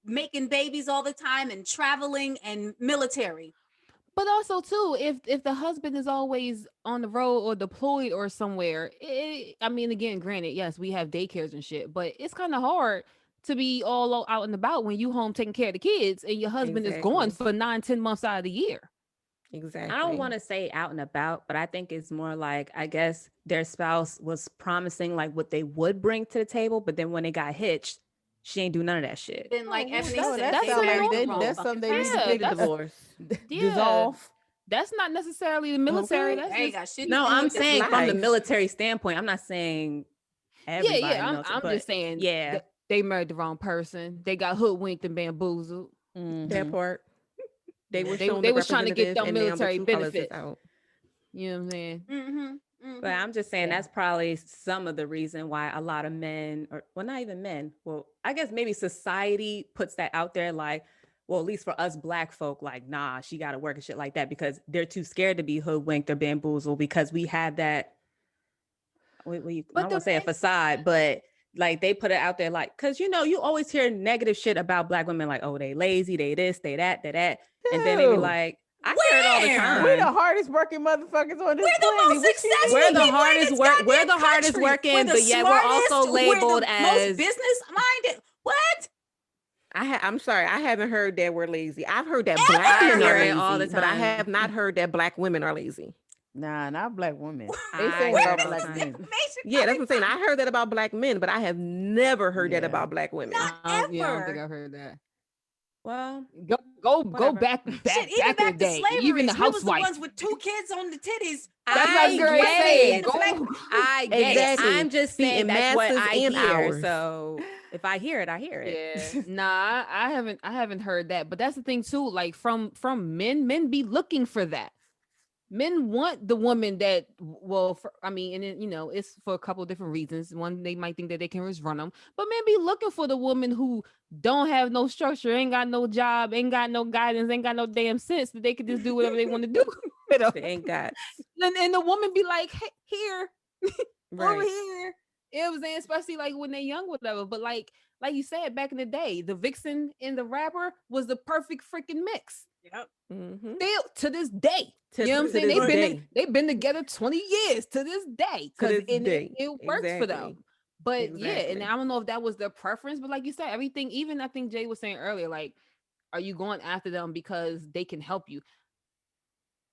Speaker 8: making babies all the time and traveling and military.
Speaker 1: But also too, if the husband is always on the road or deployed or somewhere, I mean, again, granted, yes, we have daycares and shit, but it's kind of hard to be all out and about when you home taking care of the kids and your husband is gone for 9-10 months out of the year.
Speaker 9: Exactly.
Speaker 3: I don't want to say out and about, but I think it's more like, I guess their spouse was promising like what they would bring to the table, but then when they got hitched, she ain't do none of that shit.
Speaker 8: Then like Ebony
Speaker 4: said, that's something they need to get a divorce. Dissolve.
Speaker 1: That's not necessarily the military.
Speaker 8: Okay.
Speaker 1: That's
Speaker 3: no, I'm saying from the military standpoint. I'm not saying everybody.
Speaker 1: Yeah. I'm just saying.
Speaker 3: Yeah,
Speaker 1: they married the wrong person. They got hoodwinked and bamboozled.
Speaker 9: That part. They
Speaker 1: was trying to get them military benefits.
Speaker 9: Out.
Speaker 1: You know what I'm saying?
Speaker 3: But I'm just saying that's probably some of the reason why a lot of men, or well, not even men. Well, I guess maybe society puts that out there, like, well, at least for us Black folk, like, nah, she got to work and shit like that because they're too scared to be hoodwinked or bamboozled because we have that. I don't want to say a facade, but like they put it out there, like, because you always hear negative shit about Black women, like, oh, they lazy, they this, they that, and then they be like, I hear it all the time.
Speaker 4: We're the hardest working motherfuckers on this planet.
Speaker 8: We're the most successful.
Speaker 3: We're the hardest working, but yet we're also labeled as
Speaker 8: most business minded. What?
Speaker 9: I'm sorry, I haven't heard that we're lazy. I've heard that
Speaker 8: Ever?
Speaker 9: black men
Speaker 3: hear
Speaker 9: are
Speaker 3: it all the
Speaker 9: lazy, but I
Speaker 3: time.
Speaker 9: have not heard that black women are lazy.
Speaker 7: Nah, not black women. They
Speaker 3: I
Speaker 7: say
Speaker 3: hear
Speaker 7: about
Speaker 3: it all the
Speaker 7: black
Speaker 3: time.
Speaker 7: men.
Speaker 8: Information
Speaker 9: Yeah, that's
Speaker 8: coming
Speaker 9: what I'm saying.
Speaker 8: from?
Speaker 9: I heard that about black men, but I have never heard that
Speaker 7: Yeah.
Speaker 9: about black women.
Speaker 8: Not
Speaker 1: Yeah, I don't think
Speaker 8: ever.
Speaker 1: I've heard that.
Speaker 3: Well,
Speaker 1: Go
Speaker 3: whatever.
Speaker 1: back
Speaker 8: Shit, even
Speaker 1: back in the
Speaker 8: back to
Speaker 1: day. Even
Speaker 8: slavery,
Speaker 1: the
Speaker 8: we was the
Speaker 1: housewife.
Speaker 8: ones with 2 kids on the titties.
Speaker 1: That's what I was
Speaker 3: I
Speaker 1: going to
Speaker 3: get
Speaker 1: say.
Speaker 3: it.
Speaker 1: Go.
Speaker 3: I get
Speaker 9: Exactly.
Speaker 3: it. I'm just saying
Speaker 9: Feeding
Speaker 3: that's what
Speaker 9: masses
Speaker 3: I
Speaker 9: and
Speaker 3: hear.
Speaker 9: ours.
Speaker 3: So if I hear it, I hear it.
Speaker 1: Yeah, nah, I haven't heard that. But that's the thing too. Like from men be looking for that. Men want the woman that, well, I mean, and then, it's for a couple of different reasons. One, they might think that they can just run them, but men be looking for the woman who don't have no structure, ain't got no job, ain't got no guidance, ain't got no damn sense, that they could just do whatever they want to do.
Speaker 9: They ain't got.
Speaker 1: And the woman be like, hey, here, over
Speaker 9: Right.
Speaker 1: here. You know what I'm saying? Especially like when they're young, whatever. But like you said, back in the day, the vixen and the rapper was the perfect freaking mix.
Speaker 8: Yep.
Speaker 9: Mm-hmm.
Speaker 1: Still to this day.
Speaker 9: To
Speaker 1: You know what I'm saying?
Speaker 9: this day.
Speaker 1: They've been together 20 years to this day.
Speaker 9: To
Speaker 1: Because
Speaker 9: this day.
Speaker 1: it works for them.
Speaker 9: Exactly.
Speaker 1: But yeah, and
Speaker 9: Exactly.
Speaker 1: I don't know if that was their preference, but like you said, everything, even I think Jay was saying earlier, like, are you going after them because they can help you?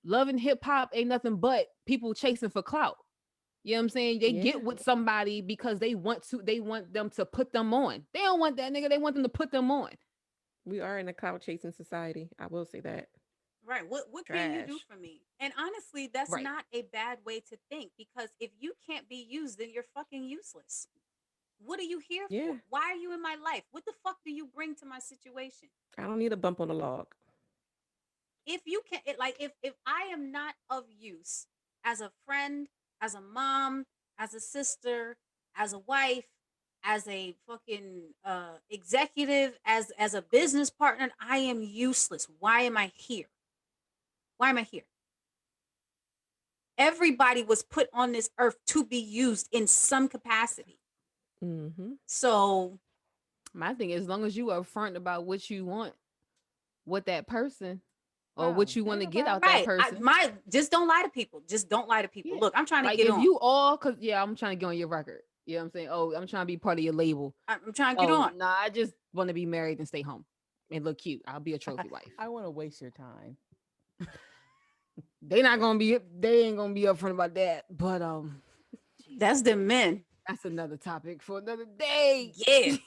Speaker 1: Love and hip hop ain't nothing but people chasing for clout. You know what I'm saying? They get with somebody because they want them to put them on. They don't want that nigga, they want them to put them on.
Speaker 9: We are in a cloud chasing society. I will say that.
Speaker 8: Right. What can you do
Speaker 3: Trash.
Speaker 8: for me? And honestly, that's
Speaker 1: Right.
Speaker 8: not a bad way to think, because if you can't be used, then you're fucking useless. What are you here
Speaker 9: Yeah.
Speaker 8: for? Why are you in my life? What the fuck do you bring to my situation?
Speaker 9: I don't need a bump on the log.
Speaker 8: If you can, if I am not of use as a friend, as a mom, as a sister, as a wife, as a fucking executive, as a business partner, I am useless. Why am I here? Why am I here? Everybody was put on this earth to be used in some capacity.
Speaker 9: Mm-hmm.
Speaker 8: So
Speaker 1: My thing is, as long as you are upfront about what you want with that person, or what you want to get out that
Speaker 8: right,
Speaker 1: person.
Speaker 8: just don't lie to people. Just don't lie to people.
Speaker 1: Yeah.
Speaker 8: Look, I'm trying to
Speaker 1: Like
Speaker 8: get
Speaker 1: if
Speaker 8: on.
Speaker 1: you all, cause yeah, I'm trying to get on your record. You know what I'm saying? Oh, I'm trying to be part of your label.
Speaker 8: I'm trying to get on.
Speaker 1: Nah, I just want to be married and stay home and look cute. I'll be a trophy wife.
Speaker 7: I want to waste your time.
Speaker 1: They ain't gonna be upfront about that. But
Speaker 8: That's the men.
Speaker 1: that's another topic for another day.
Speaker 8: Yeah.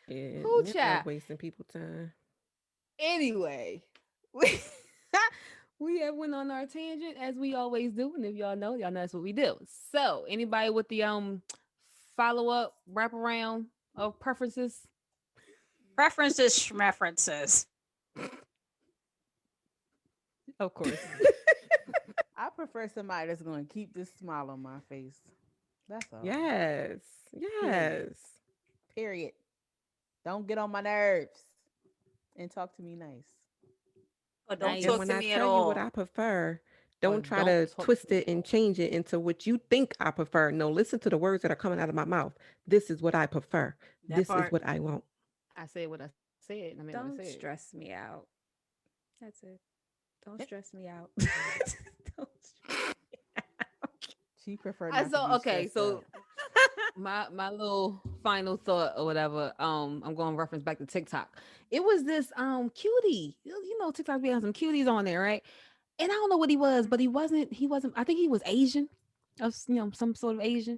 Speaker 9: Yeah.
Speaker 1: Who
Speaker 9: men
Speaker 1: chat?
Speaker 9: love wasting people time.
Speaker 1: Anyway, we have went on our tangent as we always do, and if y'all know that's what we do. So, anybody with the follow up wraparound of preferences?
Speaker 8: References.
Speaker 1: Of course.
Speaker 7: I prefer somebody that's going to keep this smile on my face. That's all.
Speaker 9: Yes. Yes.
Speaker 7: Period. Don't get on my nerves and talk to me nice.
Speaker 8: Or don't
Speaker 9: And
Speaker 8: talk
Speaker 9: when
Speaker 8: to
Speaker 9: I
Speaker 8: me at
Speaker 9: tell you what
Speaker 8: all.
Speaker 9: I prefer,
Speaker 1: Or
Speaker 9: don't try
Speaker 1: don't
Speaker 9: to
Speaker 1: talk
Speaker 9: twist
Speaker 1: to me
Speaker 9: it and
Speaker 1: at all.
Speaker 9: change it into what you think I prefer. No, listen to the words that are coming out of my mouth. This is what I prefer.
Speaker 8: That
Speaker 9: This
Speaker 8: part.
Speaker 9: is what I want.
Speaker 1: I said what I said. I mean,
Speaker 3: Don't
Speaker 1: what I said.
Speaker 3: stress me out. That's it. Don't stress me out. Don't stress
Speaker 7: She preferred not to
Speaker 1: So
Speaker 7: be
Speaker 1: okay,
Speaker 7: stressed
Speaker 1: so
Speaker 7: out.
Speaker 1: my little final thought or whatever. I'm going to reference back to TikTok. It was this cutie. You know, TikTok be having some cuties on there, right? And I don't know what he was, but he wasn't. I think he was Asian, of some sort of Asian.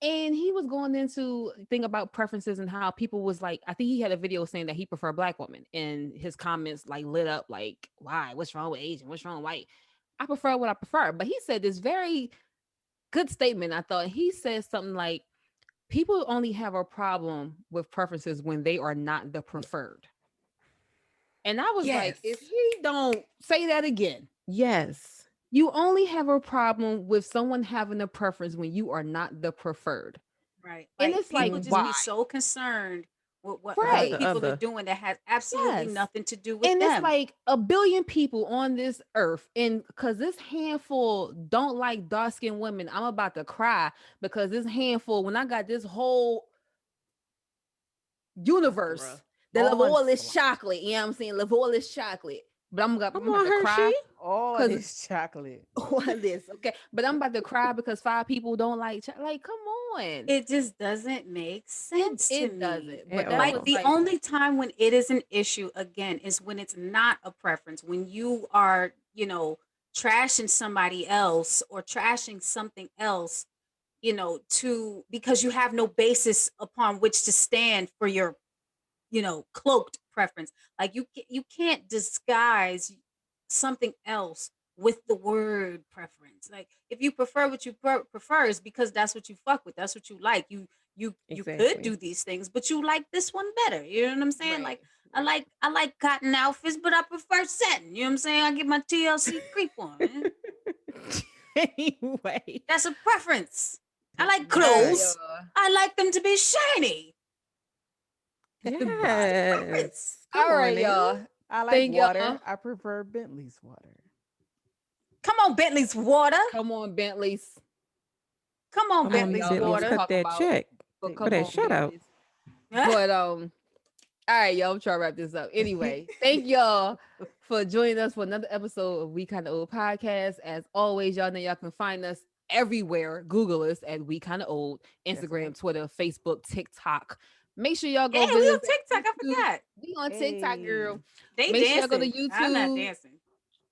Speaker 1: And he was going into thing about preferences and how people was like, I think he had a video saying that he preferred black women, and his comments like lit up like, why? What's wrong with Asian? What's wrong with white? I prefer what I prefer. But he said this very good statement. I thought he said something like, people only have a problem with preferences when they are not the preferred. And I was like, if he don't say that again.
Speaker 9: Yes.
Speaker 1: You only have a problem with someone having a preference when you are not the preferred.
Speaker 8: Right.
Speaker 1: And
Speaker 8: Like,
Speaker 1: it's like,
Speaker 8: people just
Speaker 1: why?
Speaker 8: be so concerned with what
Speaker 1: Right.
Speaker 8: other
Speaker 9: The
Speaker 8: people are
Speaker 9: other.
Speaker 8: doing that has absolutely
Speaker 1: Yes.
Speaker 8: nothing to do with
Speaker 1: And
Speaker 8: them.
Speaker 1: it's like a billion people on this earth. And because this handful don't like dark-skinned women, I'm about to cry because this handful, when I got this whole universe
Speaker 8: Bruh.
Speaker 1: that love all this
Speaker 7: Onslaught.
Speaker 1: chocolate, you know what I'm saying? Love all this chocolate. But I'm
Speaker 9: Come
Speaker 1: about
Speaker 9: on,
Speaker 1: to cry.
Speaker 9: Hershey.
Speaker 7: All
Speaker 1: 'Cause-
Speaker 7: this chocolate.
Speaker 1: All this, okay? But I'm about to cry because 5 people don't like like, come on.
Speaker 8: It just doesn't make sense to
Speaker 1: It
Speaker 8: me.
Speaker 1: doesn't.
Speaker 9: At
Speaker 1: But that
Speaker 9: all.
Speaker 8: Like
Speaker 1: was
Speaker 8: the
Speaker 1: like
Speaker 8: only time when it is an issue again is when it's not a preference. When you are, trashing somebody else or trashing something else, to because you have no basis upon which to stand for your, cloaked preference. Like you can't disguise something else with the word preference. Like if you prefer what you prefer is because that's what you fuck with. That's what you like. You could
Speaker 9: Exactly.
Speaker 8: do these things, but you like this one better. You know what I'm saying?
Speaker 1: right.
Speaker 8: Like I like cotton outfits, but I prefer satin. You know what I'm saying? I get my TLC creep on. Man.
Speaker 1: Anyway.
Speaker 8: That's a preference. I like
Speaker 1: All right,
Speaker 8: clothes.
Speaker 1: y'all.
Speaker 8: I like them to be shiny.
Speaker 9: Yes.
Speaker 8: Preference.
Speaker 9: Come
Speaker 1: All
Speaker 9: on
Speaker 1: right,
Speaker 9: now.
Speaker 1: y'all.
Speaker 4: I like
Speaker 1: Thank
Speaker 4: water.
Speaker 1: y'all.
Speaker 4: I prefer Bentley's water.
Speaker 8: Come on, Bentley's water.
Speaker 1: Come on, Bentleys.
Speaker 8: Come on,
Speaker 9: Come on,
Speaker 8: Bentley's
Speaker 1: y'all,
Speaker 9: Bentley's,
Speaker 8: water.
Speaker 9: cut
Speaker 1: talk
Speaker 9: that
Speaker 1: about-
Speaker 9: check.
Speaker 1: But
Speaker 4: Take
Speaker 1: come
Speaker 9: that
Speaker 1: on,
Speaker 9: shut out.
Speaker 1: Bentleys. But all right, y'all. I'm trying to wrap this up. Anyway, thank y'all for joining us for another episode of We Kinda Old Podcast. As always, y'all know y'all can find us everywhere. Google us at We Kinda Old, Instagram, Twitter, Facebook, TikTok. Make sure y'all go
Speaker 8: Yeah, we
Speaker 1: visit
Speaker 8: on
Speaker 1: us at
Speaker 8: TikTok. I
Speaker 1: YouTube.
Speaker 8: forgot.
Speaker 1: We on TikTok, girl.
Speaker 8: They
Speaker 1: Make sure
Speaker 8: dancing.
Speaker 1: y'all go to
Speaker 8: I'm not
Speaker 1: YouTube.
Speaker 8: dancing.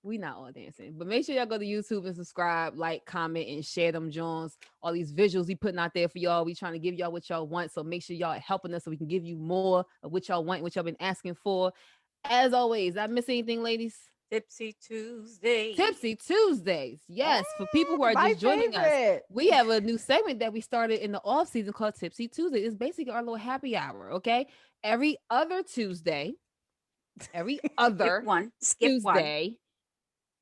Speaker 1: We not all dancing, but make sure y'all go to YouTube and subscribe, like, comment, and share them Jones. All these visuals we putting out there for y'all. We trying to give y'all what y'all want. So make sure y'all are helping us so we can give you more of what y'all want, what y'all been asking for. As always, I miss anything, ladies?
Speaker 8: Tipsy Tuesday.
Speaker 1: Tipsy Tuesdays. Yes, for people who are
Speaker 4: My
Speaker 1: just joining us,
Speaker 4: favorite.
Speaker 1: we have a new segment that we started in the off season called Tipsy Tuesday. It's basically our little happy hour. Okay, every other Tuesday, every other
Speaker 8: Skip one. Skip one.
Speaker 1: Tuesday.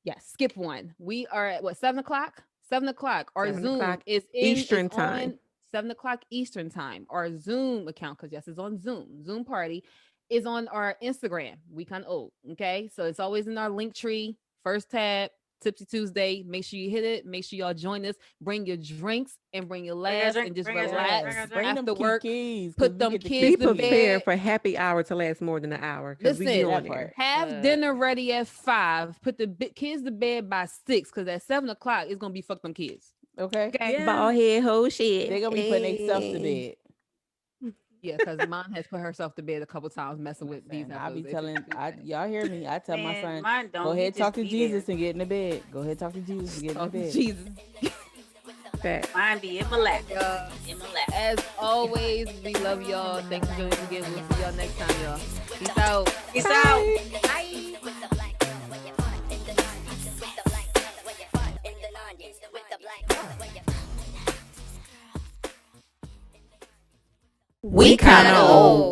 Speaker 1: Yes, skip one. We are at what 7 o'clock? 7 o'clock. Our
Speaker 9: 7
Speaker 1: Zoom
Speaker 9: o'clock
Speaker 1: is
Speaker 9: Eastern
Speaker 1: on
Speaker 9: time.
Speaker 1: 7 o'clock Eastern time. Our Zoom account, because yes, it's on Zoom. Zoom party is on our Instagram. We kind of old. Okay. So it's always in our link tree. First tab, Tipsy Tuesday. Make sure you hit it. Make sure y'all join us. Bring your drinks and bring your laughs and just
Speaker 8: bring a drink,
Speaker 1: relax
Speaker 8: bring a drink.
Speaker 4: Bring them
Speaker 1: after work.
Speaker 4: kikis, 'cause
Speaker 1: Put
Speaker 4: we
Speaker 1: them
Speaker 4: get the
Speaker 1: kids
Speaker 9: Be
Speaker 1: to
Speaker 4: kikis.
Speaker 9: prepared
Speaker 1: bed.
Speaker 9: for happy hour to last more than an hour. Because we be
Speaker 1: Listen,
Speaker 9: on
Speaker 4: That
Speaker 9: there.
Speaker 4: part.
Speaker 1: Have dinner ready at 5. Put the kids to bed by 6, because at 7 o'clock it's gonna be fuck them kids.
Speaker 4: Okay.
Speaker 1: Okay.
Speaker 8: Yeah.
Speaker 9: Bald head whole shit.
Speaker 4: They're gonna be putting themselves to bed.
Speaker 1: Yeah, because mom has put herself to bed a couple times messing with these.
Speaker 4: And I be
Speaker 1: episodes.
Speaker 4: telling, y'all hear me? I tell my
Speaker 8: Man,
Speaker 4: son,
Speaker 8: mine don't.
Speaker 4: go
Speaker 8: He
Speaker 4: ahead, talk
Speaker 8: just
Speaker 4: to
Speaker 8: be
Speaker 4: Jesus
Speaker 8: there.
Speaker 4: and get in the bed. Go ahead, talk to Jesus and get in the
Speaker 1: Oh,
Speaker 4: bed.
Speaker 1: Jesus.
Speaker 9: Fact.
Speaker 8: Mine be in my lap.
Speaker 1: Uh,
Speaker 8: In my lap.
Speaker 1: as always, we love y'all. Thanks for joining us again. We'll see y'all next time, y'all. Peace out.
Speaker 8: Peace out.
Speaker 6: Bye. With the black girls where you fun in the 90s. With the black girls where you fun in the 90s. With the black girls where you
Speaker 2: We kinda old.